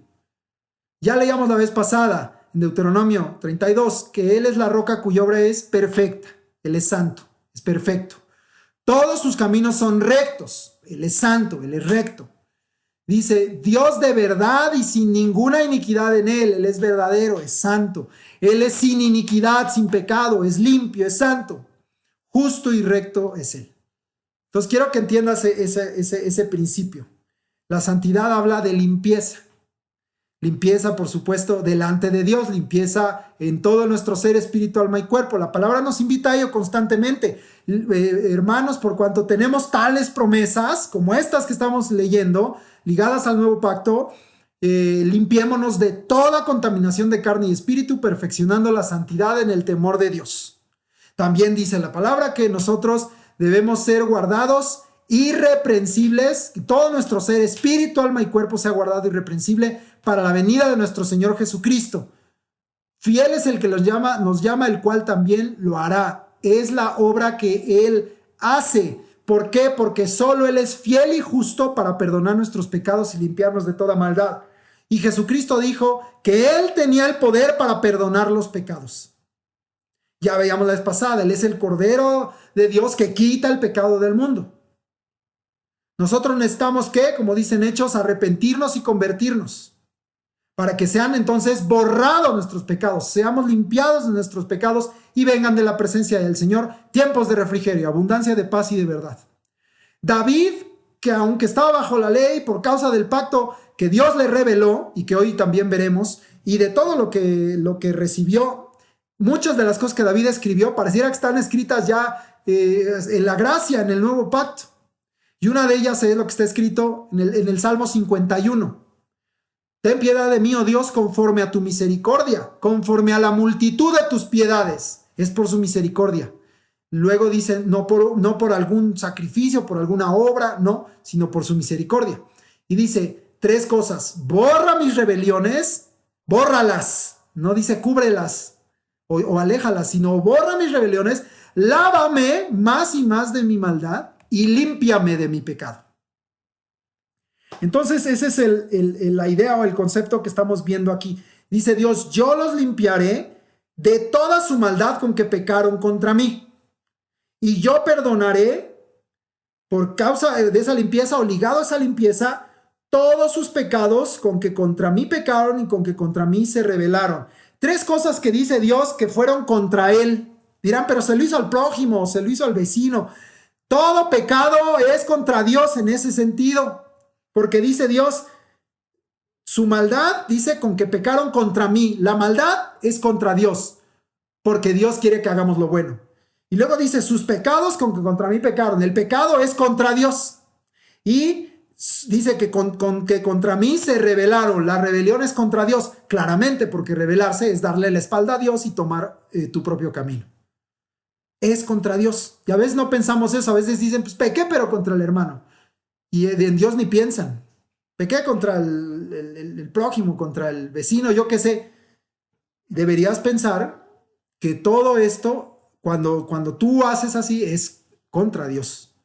Ya leíamos la vez pasada, en Deuteronomio 32, que Él es la roca cuya obra es perfecta. Él es santo, es perfecto. Todos sus caminos son rectos. Él es santo, Él es recto. Dice, Dios de verdad y sin ninguna iniquidad en Él. Él es verdadero, es santo. Él es sin iniquidad, sin pecado, es limpio, es santo. Justo y recto es Él. Entonces quiero que entiendas ese principio. La santidad habla de limpieza. Limpieza, por supuesto, delante de Dios, limpieza en todo nuestro ser, espíritu, alma y cuerpo. La palabra nos invita a ello constantemente. Hermanos, por cuanto tenemos tales promesas como estas que estamos leyendo, ligadas al nuevo pacto, limpiémonos de toda contaminación de carne y espíritu, perfeccionando la santidad en el temor de Dios. También dice la palabra que nosotros debemos ser guardados irreprensibles, que todo nuestro ser, espíritu, alma y cuerpo sea guardado irreprensible para la venida de nuestro Señor Jesucristo. Fiel es el que nos llama, el cual también lo hará. Es la obra que Él hace. ¿Por qué? Porque solo Él es fiel y justo para perdonar nuestros pecados y limpiarnos de toda maldad. Y Jesucristo dijo que Él tenía el poder para perdonar los pecados. Ya veíamos la vez pasada, Él es el Cordero de Dios que quita el pecado del mundo. Nosotros necesitamos que, como dicen Hechos, arrepentirnos y convertirnos, para que sean entonces borrados nuestros pecados, seamos limpiados de nuestros pecados y vengan de la presencia del Señor tiempos de refrigerio, abundancia de paz y de verdad. David, que aunque estaba bajo la ley por causa del pacto que Dios le reveló y que hoy también veremos, y de todo lo que recibió, muchas de las cosas que David escribió pareciera que están escritas ya en la gracia, en el nuevo pacto. Y una de ellas es lo que está escrito en el Salmo 51. Ten piedad de mí, oh Dios, conforme a tu misericordia, conforme a la multitud de tus piedades. Es por su misericordia. Luego dice, no por algún sacrificio, por alguna obra, no, sino por su misericordia. Y dice 3 cosas. Borra mis rebeliones, bórralas. No dice cúbrelas o aléjalas, sino borra mis rebeliones, lávame más y más de mi maldad y límpiame de mi pecado. Entonces esa es la idea o el concepto que estamos viendo aquí. Dice Dios, yo los limpiaré de toda su maldad con que pecaron contra mí. Y yo perdonaré por causa de esa limpieza o ligado a esa limpieza todos sus pecados con que contra mí pecaron y con que contra mí se rebelaron. 3 cosas que dice Dios que fueron contra él. Dirán, pero se lo hizo al prójimo, se lo hizo al vecino. Todo pecado es contra Dios en ese sentido, porque dice Dios, su maldad, dice, con que pecaron contra mí. La maldad es contra Dios, porque Dios quiere que hagamos lo bueno. Y luego dice, sus pecados con que contra mí pecaron. El pecado es contra Dios. Y dice que que contra mí se rebelaron. La rebelión es contra Dios, claramente, porque rebelarse es darle la espalda a Dios y tomar tu propio camino. Es contra Dios. Y a veces no pensamos eso. A veces dicen, pues pequé, pero contra el hermano. Y en Dios ni piensan. Pequé contra el prójimo, contra el vecino, yo qué sé. Deberías pensar que todo esto, cuando tú haces así, es contra Dios.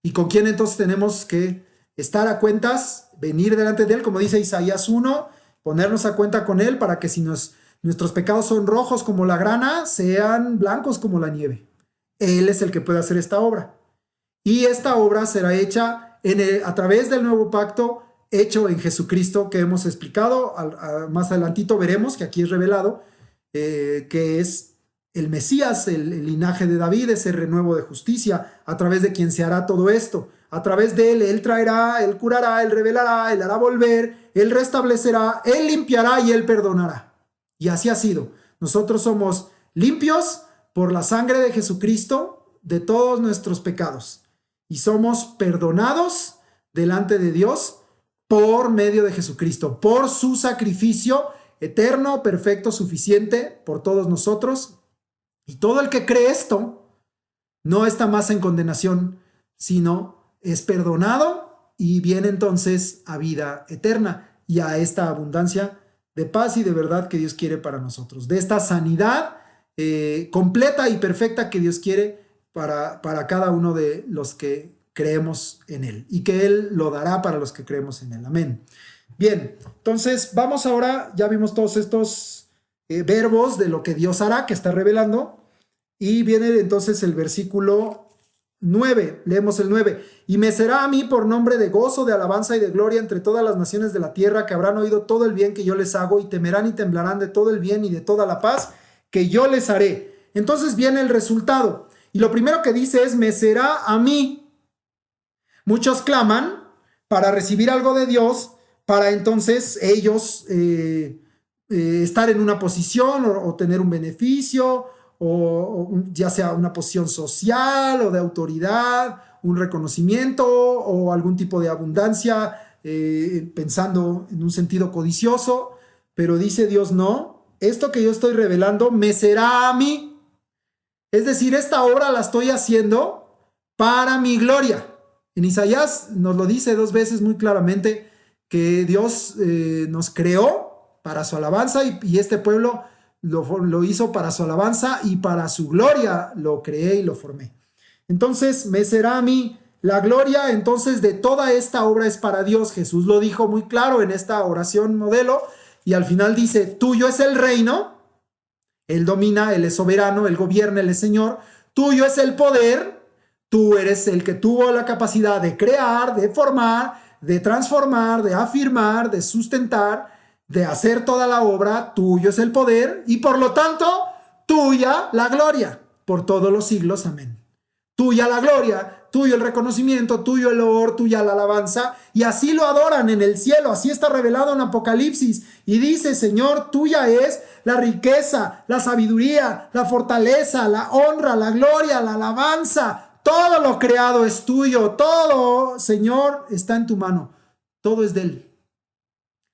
¿Y con quién entonces tenemos que estar a cuentas? Venir delante de Él, como dice Isaías 1, ponernos a cuenta con Él para que si nuestros pecados son rojos como la grana, sean blancos como la nieve. Él es el que puede hacer esta obra. Y esta obra será hecha a través del nuevo pacto hecho en Jesucristo, que hemos explicado. Más adelantito veremos que aquí es revelado, que es el Mesías, el linaje de David, ese renuevo de justicia, a través de quien se hará todo esto. A través de Él traerá, Él curará, Él revelará, Él hará volver, Él restablecerá, Él limpiará y Él perdonará. Y así ha sido. Nosotros somos limpios por la sangre de Jesucristo de todos nuestros pecados. Y somos perdonados delante de Dios por medio de Jesucristo, por su sacrificio eterno, perfecto, suficiente por todos nosotros. Y todo el que cree esto no está más en condenación, sino es perdonado y viene entonces a vida eterna y a esta abundancia de paz y de verdad que Dios quiere para nosotros, de esta sanidad completa y perfecta que Dios quiere para cada uno de los que creemos en Él y que Él lo dará para los que creemos en Él. Amén. Bien, entonces vamos ahora, ya vimos todos estos verbos de lo que Dios hará, que está revelando, y viene entonces el versículo 9, leemos el 9. Y me será a mí por nombre de gozo, de alabanza y de gloria entre todas las naciones de la tierra, que habrán oído todo el bien que yo les hago y temerán y temblarán de todo el bien y de toda la paz que yo les haré. Entonces viene el resultado. Y lo primero que dice es, me será a mí. Muchos claman para recibir algo de Dios, para entonces ellos estar en una posición o tener un beneficio, o ya sea una posición social o de autoridad, un reconocimiento o algún tipo de abundancia, pensando en un sentido codicioso. Pero dice Dios, no, esto que yo estoy revelando me será a mí. Es decir, esta obra la estoy haciendo para mi gloria. En Isaías nos lo dice 2 veces muy claramente que Dios nos creó para su alabanza y este pueblo lo hizo para su alabanza y para su gloria lo creé y lo formé. Entonces me será a mí la gloria, entonces de toda esta obra es para Dios. Jesús lo dijo muy claro en esta oración modelo y al final dice, tuyo es el reino, Él domina, Él es soberano, Él gobierna, Él es Señor. Tuyo es el poder, tú eres el que tuvo la capacidad de crear, de formar, de transformar, de afirmar, de sustentar, de hacer toda la obra. Tuyo es el poder y por lo tanto, tuya la gloria por todos los siglos. Amén. Tuya la gloria, tuyo el reconocimiento, tuyo el loor, tuya la alabanza. Y así lo adoran en el cielo, así está revelado en Apocalipsis. Y dice, Señor, tuya es la riqueza, la sabiduría, la fortaleza, la honra, la gloria, la alabanza. Todo lo creado es tuyo, todo, Señor, está en tu mano. Todo es de Él.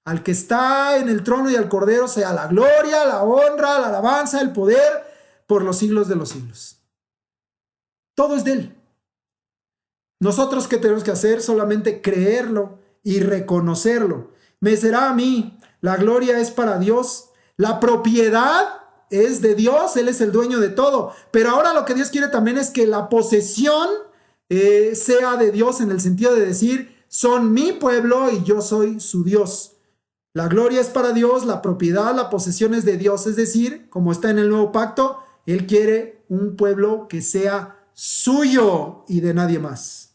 Al que está en el trono y al Cordero sea la gloria, la honra, la alabanza, el poder por los siglos de los siglos. Todo es de Él. Nosotros, ¿qué tenemos que hacer? Solamente creerlo y reconocerlo. Me será a mí, la gloria es para Dios, la propiedad es de Dios, Él es el dueño de todo. Pero ahora lo que Dios quiere también es que la posesión sea de Dios, en el sentido de decir, son mi pueblo y yo soy su Dios. La gloria es para Dios, la propiedad, la posesión es de Dios. Es decir, como está en el nuevo pacto, Él quiere un pueblo que sea suyo y de nadie más.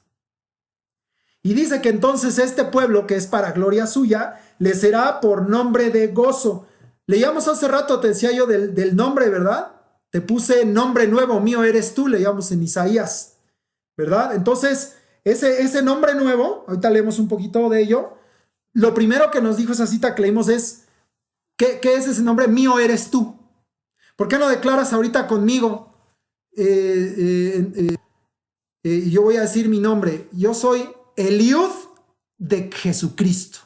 Y dice que entonces este pueblo, que es para gloria suya, le será por nombre de gozo. Leíamos hace rato, te decía yo, del nombre, ¿verdad? Te puse nombre nuevo, mío eres tú, leíamos en Isaías, ¿verdad? Entonces, ese nombre nuevo, ahorita leemos un poquito de ello. Lo primero que nos dijo esa cita que leímos es, ¿qué es ese nombre? Mío eres tú. ¿Por qué no declaras ahorita conmigo? Yo voy a decir mi nombre. Yo soy Eliud de Jesucristo.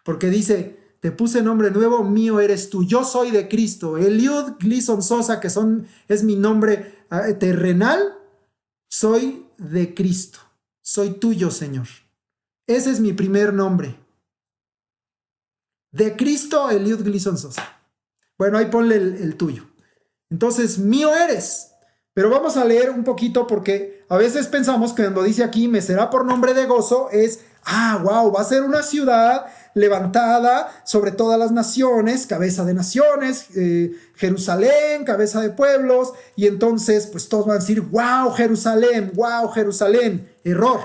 Porque dice, te puse nombre nuevo, mío eres tú. Yo soy de Cristo. Eliud Gleason Sosa, que es mi nombre terrenal, soy de Cristo. Soy tuyo, Señor. Ese es mi primer nombre. De Cristo, Eliud Gleason Sosa. Bueno, ahí ponle el tuyo. Entonces, mío eres. Pero vamos a leer un poquito porque a veces pensamos que cuando dice aquí, me será por nombre de gozo, es, wow, va a ser una ciudad levantada sobre todas las naciones, cabeza de naciones, Jerusalén, cabeza de pueblos, y entonces pues todos van a decir, wow, Jerusalén, wow, Jerusalén. Error.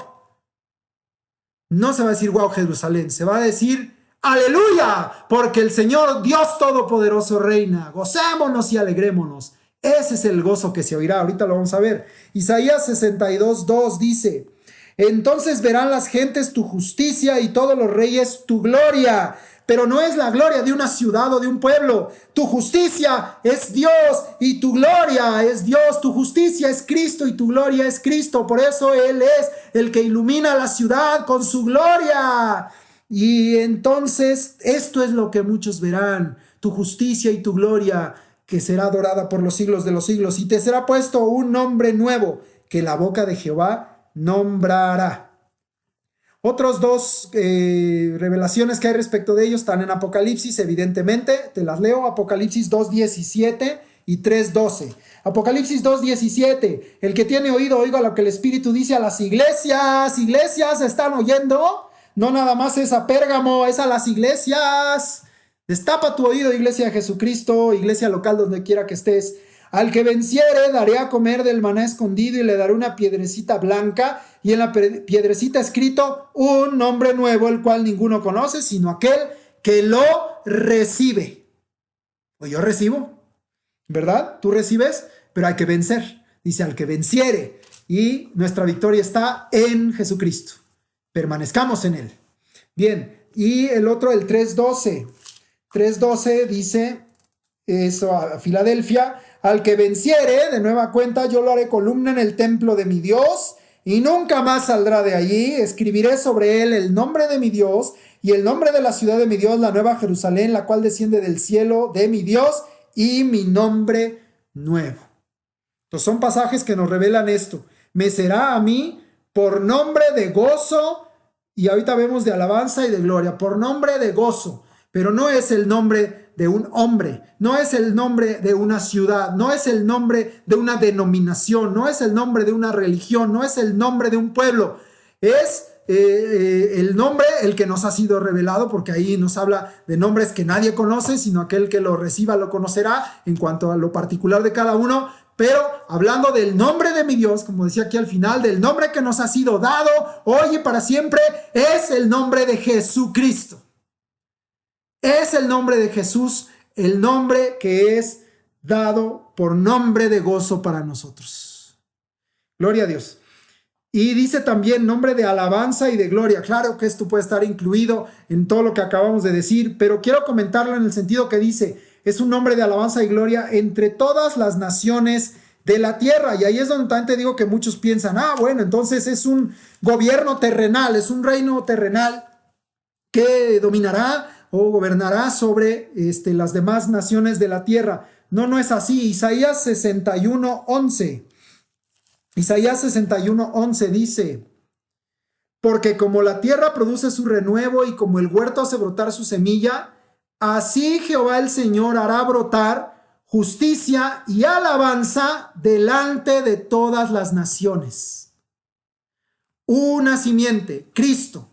No se va a decir, wow, Jerusalén, se va a decir, aleluya, porque el Señor Dios Todopoderoso reina, gocémonos y alegrémonos. Ese es el gozo que se oirá, ahorita lo vamos a ver. Isaías 62:2 dice, entonces verán las gentes tu justicia y todos los reyes tu gloria, pero no es la gloria de una ciudad o de un pueblo. Tu justicia es Dios y tu gloria es Dios. Tu justicia es Cristo y tu gloria es Cristo. Por eso Él es el que ilumina la ciudad con su gloria. Y entonces esto es lo que muchos verán, tu justicia y tu gloria, que será adorada por los siglos de los siglos, y te será puesto un nombre nuevo que la boca de Jehová nombrará. Otros dos revelaciones que hay respecto de ellos están en Apocalipsis, evidentemente, te las leo, Apocalipsis 2:17 y 3:12. Apocalipsis 2:17, el que tiene oído, oiga lo que el Espíritu dice a las iglesias. Iglesias, ¿están oyendo? No nada más es a Pérgamo, es a las iglesias. Destapa tu oído, iglesia de Jesucristo, iglesia local donde quiera que estés. Al que venciere daré a comer del maná escondido y le daré una piedrecita blanca y en la piedrecita escrito un nombre nuevo, el cual ninguno conoce, sino aquel que lo recibe. O yo recibo, ¿verdad? Tú recibes, pero hay que vencer. Dice al que venciere, y nuestra victoria está en Jesucristo. Permanezcamos en Él. Bien, y el otro, el 3:12. 3:12 dice eso a Filadelfia, al que venciere, de nueva cuenta, yo lo haré columna en el templo de mi Dios y nunca más saldrá de allí. Escribiré sobre él el nombre de mi Dios y el nombre de la ciudad de mi Dios, la nueva Jerusalén, la cual desciende del cielo de mi Dios, y mi nombre nuevo. Entonces son pasajes que nos revelan esto. Me será a mí por nombre de gozo, y ahorita vemos de alabanza y de gloria, por nombre de gozo. Pero no es el nombre de un hombre, no es el nombre de una ciudad, no es el nombre de una denominación, no es el nombre de una religión, no es el nombre de un pueblo. Es el nombre, el que nos ha sido revelado, porque ahí nos habla de nombres que nadie conoce, sino aquel que lo reciba lo conocerá en cuanto a lo particular de cada uno. Pero hablando del nombre de mi Dios, como decía aquí al final, del nombre que nos ha sido dado hoy y para siempre, es el nombre de Jesucristo. Es el nombre de Jesús, el nombre que es dado por nombre de gozo para nosotros. Gloria a Dios. Y dice también nombre de alabanza y de gloria. Claro que esto puede estar incluido en todo lo que acabamos de decir, pero quiero comentarlo en el sentido que dice, es un nombre de alabanza y gloria entre todas las naciones de la tierra. Y ahí es donde también te digo que muchos piensan, bueno, entonces es un gobierno terrenal, es un reino terrenal que dominará o gobernará sobre las demás naciones de la tierra. No, no es así. Isaías 61:11. Isaías 61:11 dice, porque como la tierra produce su renuevo y como el huerto hace brotar su semilla, así Jehová el Señor hará brotar justicia y alabanza delante de todas las naciones. Una simiente, Cristo.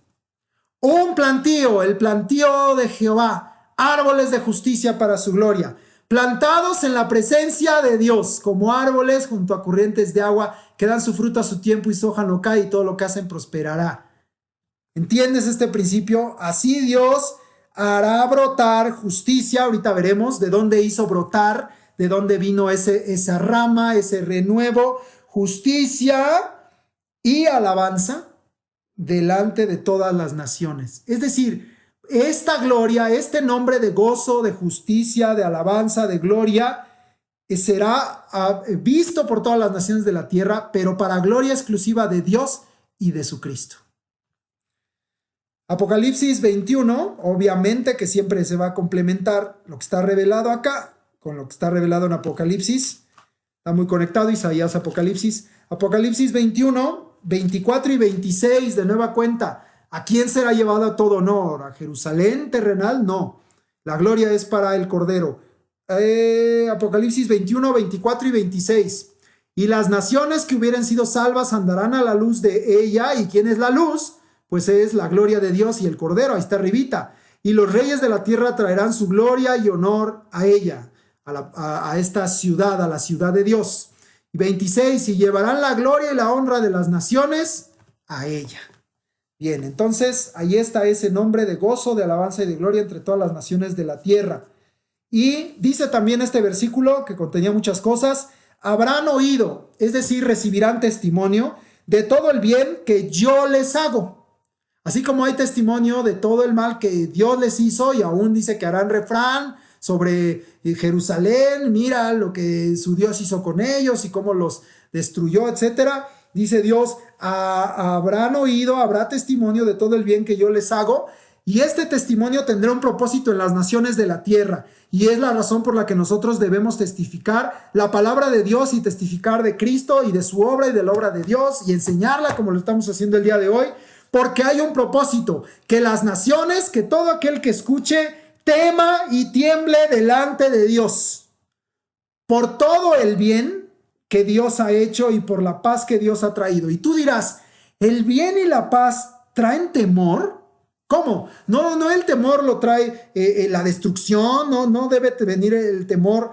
Un plantío, el plantío de Jehová, árboles de justicia para su gloria, plantados en la presencia de Dios, como árboles junto a corrientes de agua, que dan su fruto a su tiempo y su hoja no cae y todo lo que hacen prosperará. ¿Entiendes este principio? Así Dios hará brotar justicia. Ahorita veremos de dónde hizo brotar, de dónde vino esa rama, ese renuevo, justicia y alabanza delante de todas las naciones. Es decir, esta gloria, este nombre de gozo, de justicia, de alabanza, de gloria, será visto por todas las naciones de la tierra, pero para gloria exclusiva de Dios y de su Cristo. Apocalipsis 21, obviamente que siempre se va a complementar lo que está revelado acá con lo que está revelado en Apocalipsis. Está muy conectado Isaías, Apocalipsis. Apocalipsis 21, 24 y 26 de nueva cuenta. ¿A quién será llevado todo honor? ¿A Jerusalén terrenal? No. La gloria es para el Cordero. Apocalipsis 21, 24 y 26. Y las naciones que hubieran sido salvas andarán a la luz de ella. ¿Y quién es la luz? Pues es la gloria de Dios y el Cordero. Ahí está arribita. Y los reyes de la tierra traerán su gloria y honor a ella, a esta ciudad, a la ciudad de Dios. 26, y llevarán la gloria y la honra de las naciones a ella. Bien, entonces ahí está ese nombre de gozo, de alabanza y de gloria entre todas las naciones de la tierra. Y dice también este versículo que contenía muchas cosas, habrán oído, es decir, recibirán testimonio de todo el bien que yo les hago. Así como hay testimonio de todo el mal que Dios les hizo, y aún dice que harán refrán sobre Jerusalén, mira lo que su Dios hizo con ellos y cómo los destruyó, etcétera. Dice Dios, habrán oído, habrá testimonio de todo el bien que yo les hago, y este testimonio tendrá un propósito en las naciones de la tierra, y es la razón por la que nosotros debemos testificar la palabra de Dios y testificar de Cristo y de su obra y de la obra de Dios y enseñarla como lo estamos haciendo el día de hoy, porque hay un propósito, que las naciones, que todo aquel que escuche tema y tiemble delante de Dios por todo el bien que Dios ha hecho y por la paz que Dios ha traído. Y tú dirás, ¿el bien y la paz traen temor? ¿Cómo? No, el temor lo trae la destrucción, no debe venir el temor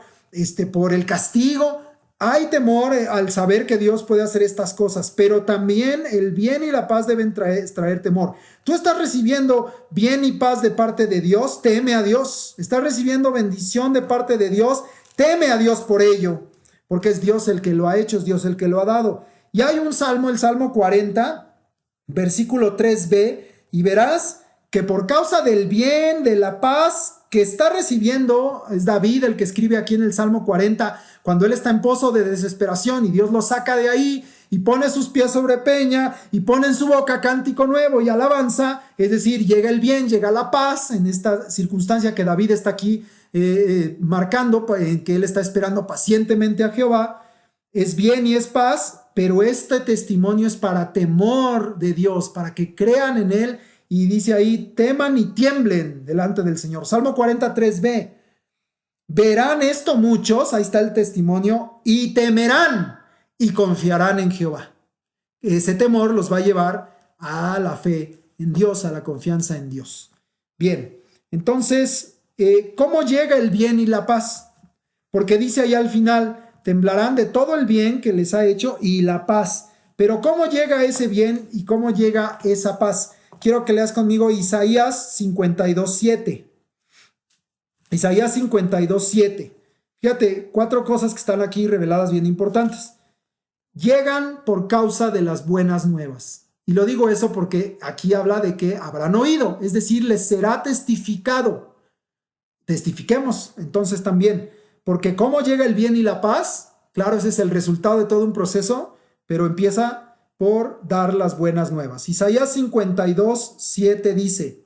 por el castigo. Hay temor al saber que Dios puede hacer estas cosas, pero también el bien y la paz deben traer temor. Tú estás recibiendo bien y paz de parte de Dios, teme a Dios. Estás recibiendo bendición de parte de Dios, teme a Dios por ello, porque es Dios el que lo ha hecho, es Dios el que lo ha dado. Y hay un salmo, el Salmo 40, versículo 3b, y verás que por causa del bien, de la paz que está recibiendo, es David el que escribe aquí en el Salmo 40, cuando él está en pozo de desesperación y Dios lo saca de ahí y pone sus pies sobre peña y pone en su boca cántico nuevo y alabanza, es decir, llega el bien, llega la paz en esta circunstancia que David está aquí marcando, en que él está esperando pacientemente a Jehová. Es bien y es paz, pero este testimonio es para temor de Dios, para que crean en él. Y dice ahí, teman y tiemblen delante del Señor. Salmo 43b. Verán esto muchos, ahí está el testimonio, y temerán y confiarán en Jehová. Ese temor los va a llevar a la fe en Dios, a la confianza en Dios. Bien, entonces, ¿cómo llega el bien y la paz? Porque dice ahí al final, temblarán de todo el bien que les ha hecho y la paz. Pero ¿cómo llega ese bien y cómo llega esa paz? Quiero que leas conmigo Isaías 52:7. Isaías 52:7. Fíjate, 4 cosas que están aquí reveladas bien importantes. Llegan por causa de las buenas nuevas. Y lo digo eso porque aquí habla de que habrán oído, es decir, les será testificado. Testifiquemos entonces también, porque ¿cómo llega el bien y la paz? Claro, ese es el resultado de todo un proceso, pero empieza por dar las buenas nuevas. Isaías 52:7 dice: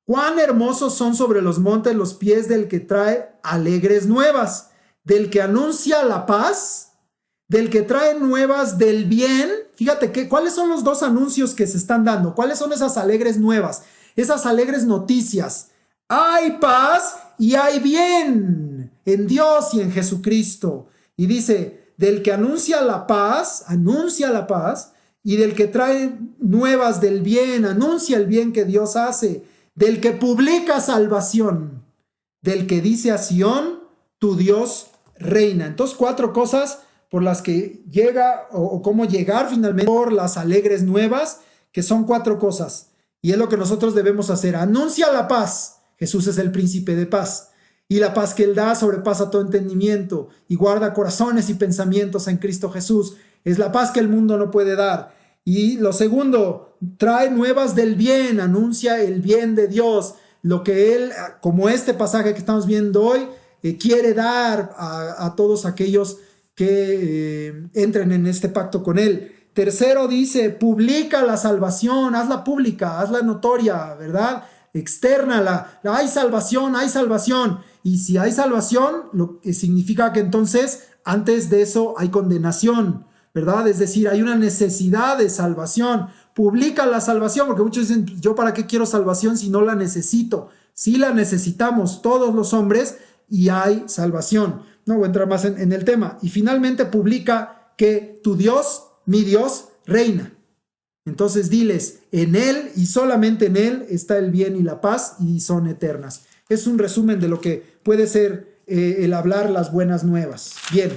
cuán hermosos son sobre los montes los pies del que trae alegres nuevas, del que anuncia la paz, del que trae nuevas del bien. Fíjate que, ¿cuáles son los 2 anuncios que se están dando? ¿Cuáles son esas alegres nuevas? Esas alegres noticias. Hay paz y hay bien en Dios y en Jesucristo. Y dice, del que anuncia la paz, y del que trae nuevas del bien, anuncia el bien que Dios hace, del que publica salvación, del que dice a Sión, tu Dios reina. Entonces, 4 cosas por las que llega o cómo llegar finalmente por las alegres nuevas, que son 4 cosas. Y es lo que nosotros debemos hacer. Anuncia la paz. Jesús es el príncipe de paz. Y la paz que Él da sobrepasa todo entendimiento y guarda corazones y pensamientos en Cristo Jesús. Es la paz que el mundo no puede dar. Y lo segundo, trae nuevas del bien, anuncia el bien de Dios. Lo que Él, como este pasaje que estamos viendo hoy, quiere dar a todos aquellos que entren en este pacto con Él. Tercero dice, publica la salvación, hazla pública, hazla notoria, ¿verdad? Externala. Hay salvación, hay salvación. Y si hay salvación, lo que significa que entonces antes de eso hay condenación, ¿verdad? Es decir, hay una necesidad de salvación. Publica la salvación, porque muchos dicen, ¿yo para qué quiero salvación si no la necesito? Sí la necesitamos todos los hombres y hay salvación. No voy a entrar más en el tema. Y finalmente publica que tu Dios, mi Dios, reina. Entonces diles, en Él y solamente en Él está el bien y la paz y son eternas. Es un resumen de lo que puede ser el hablar las buenas nuevas. Bien,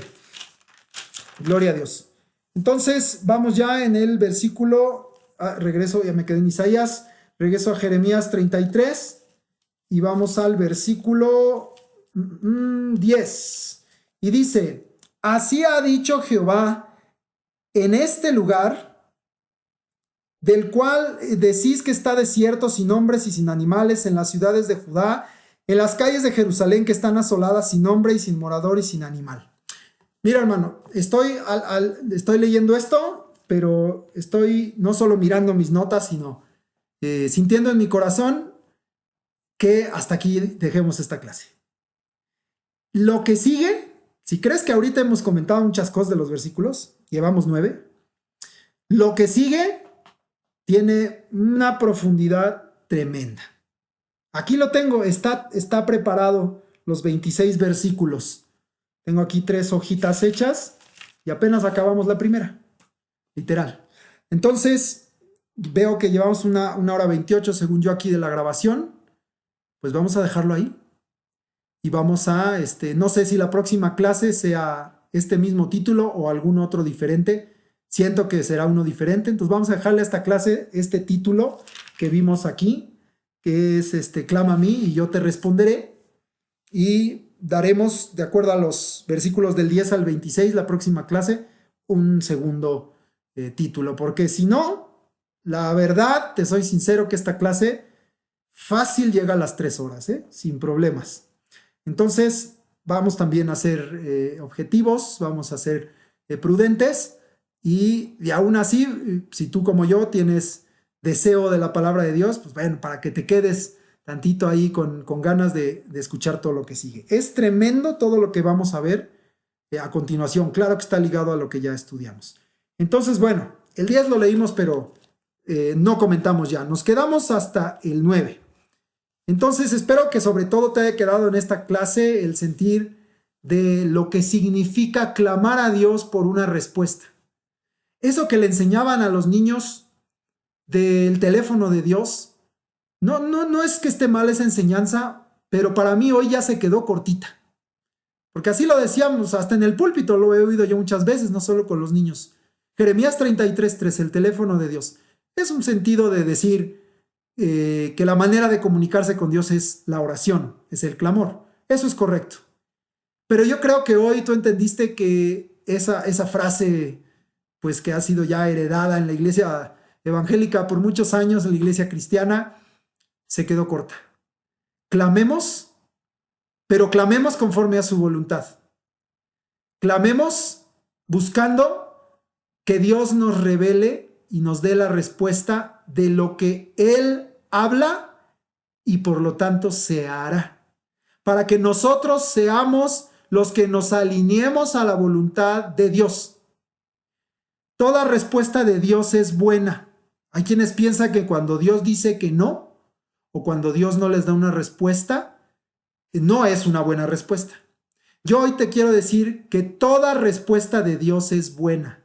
gloria a Dios. Entonces vamos ya en el versículo, regreso, ya me quedé en Isaías, regreso a Jeremías 33 y vamos al versículo 10. Y dice, así ha dicho Jehová, en este lugar, del cual decís que está desierto, sin hombres y sin animales, en las ciudades de Judá, en las calles de Jerusalén que están asoladas, sin hombre y sin morador y sin animal. Mira, hermano, estoy leyendo esto, pero estoy no solo mirando mis notas, sino sintiendo en mi corazón que hasta aquí dejemos esta clase. Lo que sigue, si crees que ahorita hemos comentado muchas cosas de los versículos, llevamos 9, lo que sigue tiene una profundidad tremenda. Aquí lo tengo, está preparado los 26 versículos. Tengo aquí 3 hojitas hechas y apenas acabamos la primera, literal. Entonces, veo que llevamos una hora 28 según yo aquí de la grabación. Pues vamos a dejarlo ahí. Y vamos a, no sé si la próxima clase sea este mismo título o algún otro diferente. Siento que será uno diferente. Entonces vamos a dejarle a esta clase este título que vimos aquí, que es clama a mí y yo te responderé. Y daremos, de acuerdo a los versículos del 10 al 26, la próxima clase, un segundo título. Porque si no, la verdad, te soy sincero que esta clase fácil llega a las 3 horas, sin problemas. Entonces, vamos también a ser objetivos, vamos a ser prudentes y aún así, si tú como yo tienes deseo de la palabra de Dios, pues bueno, para que te quedes tantito ahí con ganas de escuchar todo lo que sigue. Es tremendo todo lo que vamos a ver a continuación. Claro que está ligado a lo que ya estudiamos. Entonces, bueno, el 10 lo leímos, pero no comentamos ya. Nos quedamos hasta el 9. Entonces espero que sobre todo te haya quedado en esta clase el sentir de lo que significa clamar a Dios por una respuesta. Eso que le enseñaban a los niños del teléfono de Dios. No es que esté mal esa enseñanza, pero para mí hoy ya se quedó cortita. Porque así lo decíamos, hasta en el púlpito lo he oído yo muchas veces, no solo con los niños. Jeremías 33:3, el teléfono de Dios. Es un sentido de decir que la manera de comunicarse con Dios es la oración, es el clamor. Eso es correcto. Pero yo creo que hoy tú entendiste que esa frase, pues que ha sido ya heredada en la iglesia evangélica por muchos años, en la iglesia cristiana, se quedó corta. Clamemos, pero clamemos conforme a su voluntad. Clamemos buscando que Dios nos revele y nos dé la respuesta de lo que Él habla y por lo tanto se hará. Para que nosotros seamos los que nos alineemos a la voluntad de Dios. Toda respuesta de Dios es buena. Hay quienes piensan que cuando Dios dice que no, o cuando Dios no les da una respuesta, no es una buena respuesta. Yo hoy te quiero decir que toda respuesta de Dios es buena.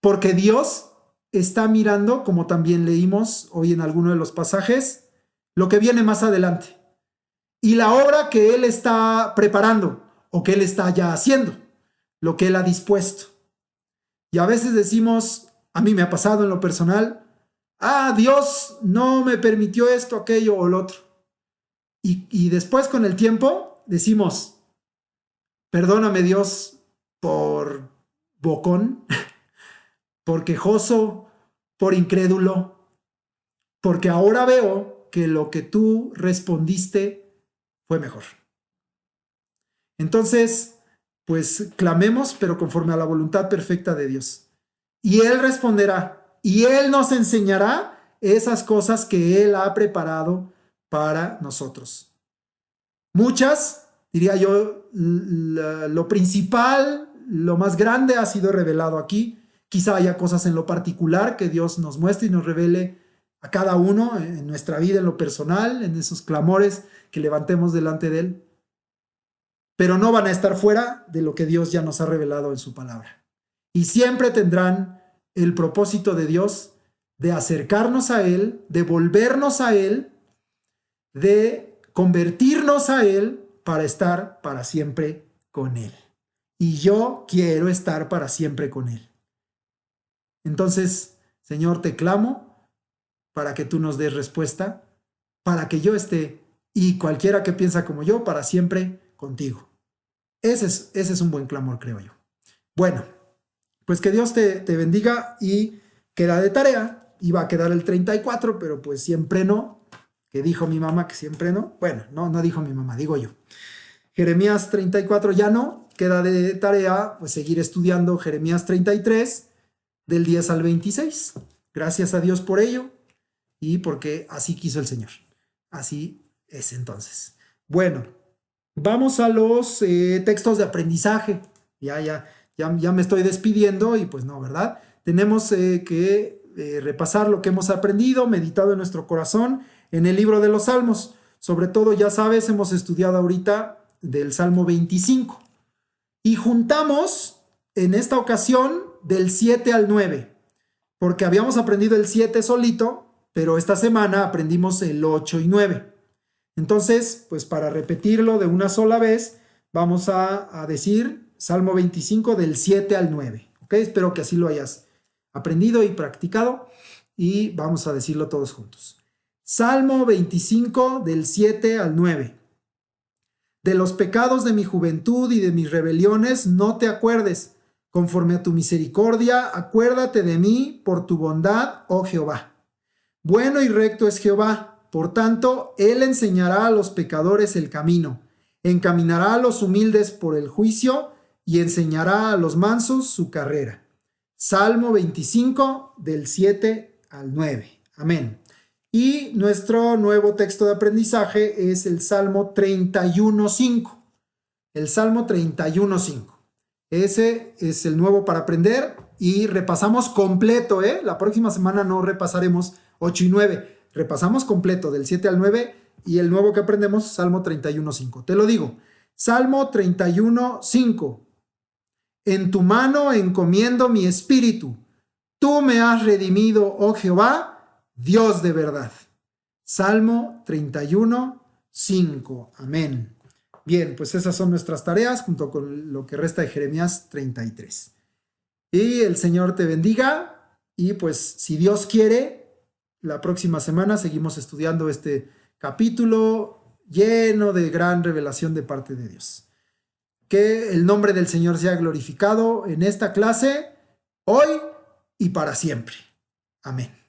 Porque Dios está mirando, como también leímos hoy en alguno de los pasajes, lo que viene más adelante. Y la obra que Él está preparando o que Él está ya haciendo, lo que Él ha dispuesto. Y a veces decimos, a mí me ha pasado en lo personal, Dios no me permitió esto, aquello o lo otro. Y después con el tiempo decimos, perdóname Dios por bocón, por quejoso, por incrédulo, porque ahora veo que lo que tú respondiste fue mejor. Entonces, pues clamemos, pero conforme a la voluntad perfecta de Dios. Y Él responderá, y Él nos enseñará esas cosas que Él ha preparado para nosotros. Muchas, diría yo, lo principal, lo más grande ha sido revelado aquí. Quizá haya cosas en lo particular que Dios nos muestre y nos revele a cada uno en nuestra vida, en lo personal, en esos clamores que levantemos delante de Él. Pero no van a estar fuera de lo que Dios ya nos ha revelado en su palabra. Y siempre tendrán el propósito de Dios de acercarnos a Él, de volvernos a Él, de convertirnos a Él para estar para siempre con Él. Y yo quiero estar para siempre con Él. Entonces, Señor, te clamo para que tú nos des respuesta, para que yo esté, y cualquiera que piensa como yo, para siempre contigo. Ese es un buen clamor, creo yo. Bueno, pues que Dios te bendiga y queda de tarea. Iba a quedar el 34, pero pues siempre no. Que dijo mi mamá que siempre no. Bueno, no dijo mi mamá, digo yo. Jeremías 34 ya no. Queda de tarea pues seguir estudiando Jeremías 33 del 10 al 26. Gracias a Dios por ello y porque así quiso el Señor. Así es entonces. Bueno, vamos a los textos de aprendizaje. Ya me estoy despidiendo y pues no, ¿verdad? Tenemos que repasar lo que hemos aprendido, meditado en nuestro corazón en el libro de los Salmos. Sobre todo, ya sabes, hemos estudiado ahorita del Salmo 25. Y juntamos en esta ocasión del 7 al 9, porque habíamos aprendido el 7 solito, pero esta semana aprendimos el 8 y 9. Entonces, pues para repetirlo de una sola vez, vamos a decir Salmo 25 del 7 al 9. ¿Ok? Espero que así lo hayas aprendido y practicado y vamos a decirlo todos juntos. Salmo 25 del 7 al 9. De los pecados de mi juventud y de mis rebeliones no te acuerdes. Conforme a tu misericordia, acuérdate de mí por tu bondad, oh Jehová. Bueno y recto es Jehová, por tanto, Él enseñará a los pecadores el camino, encaminará a los humildes por el juicio y enseñará a los mansos su carrera. Salmo 25 del 7 al 9. Amén. Y nuestro nuevo texto de aprendizaje es el Salmo 31.5. El Salmo 31.5. Ese es el nuevo para aprender y repasamos completo, ¿eh? La próxima semana no repasaremos 8 y 9. Repasamos completo del 7 al 9 y el nuevo que aprendemos, Salmo 31.5. Te lo digo, Salmo 31.5. En tu mano encomiendo mi espíritu. Tú me has redimido, oh Jehová, Dios de verdad. Salmo 31, 5. Amén. Bien, pues esas son nuestras tareas junto con lo que resta de Jeremías 33. Y el Señor te bendiga y pues si Dios quiere, la próxima semana seguimos estudiando este capítulo lleno de gran revelación de parte de Dios. Que el nombre del Señor sea glorificado en esta clase, hoy y para siempre. Amén.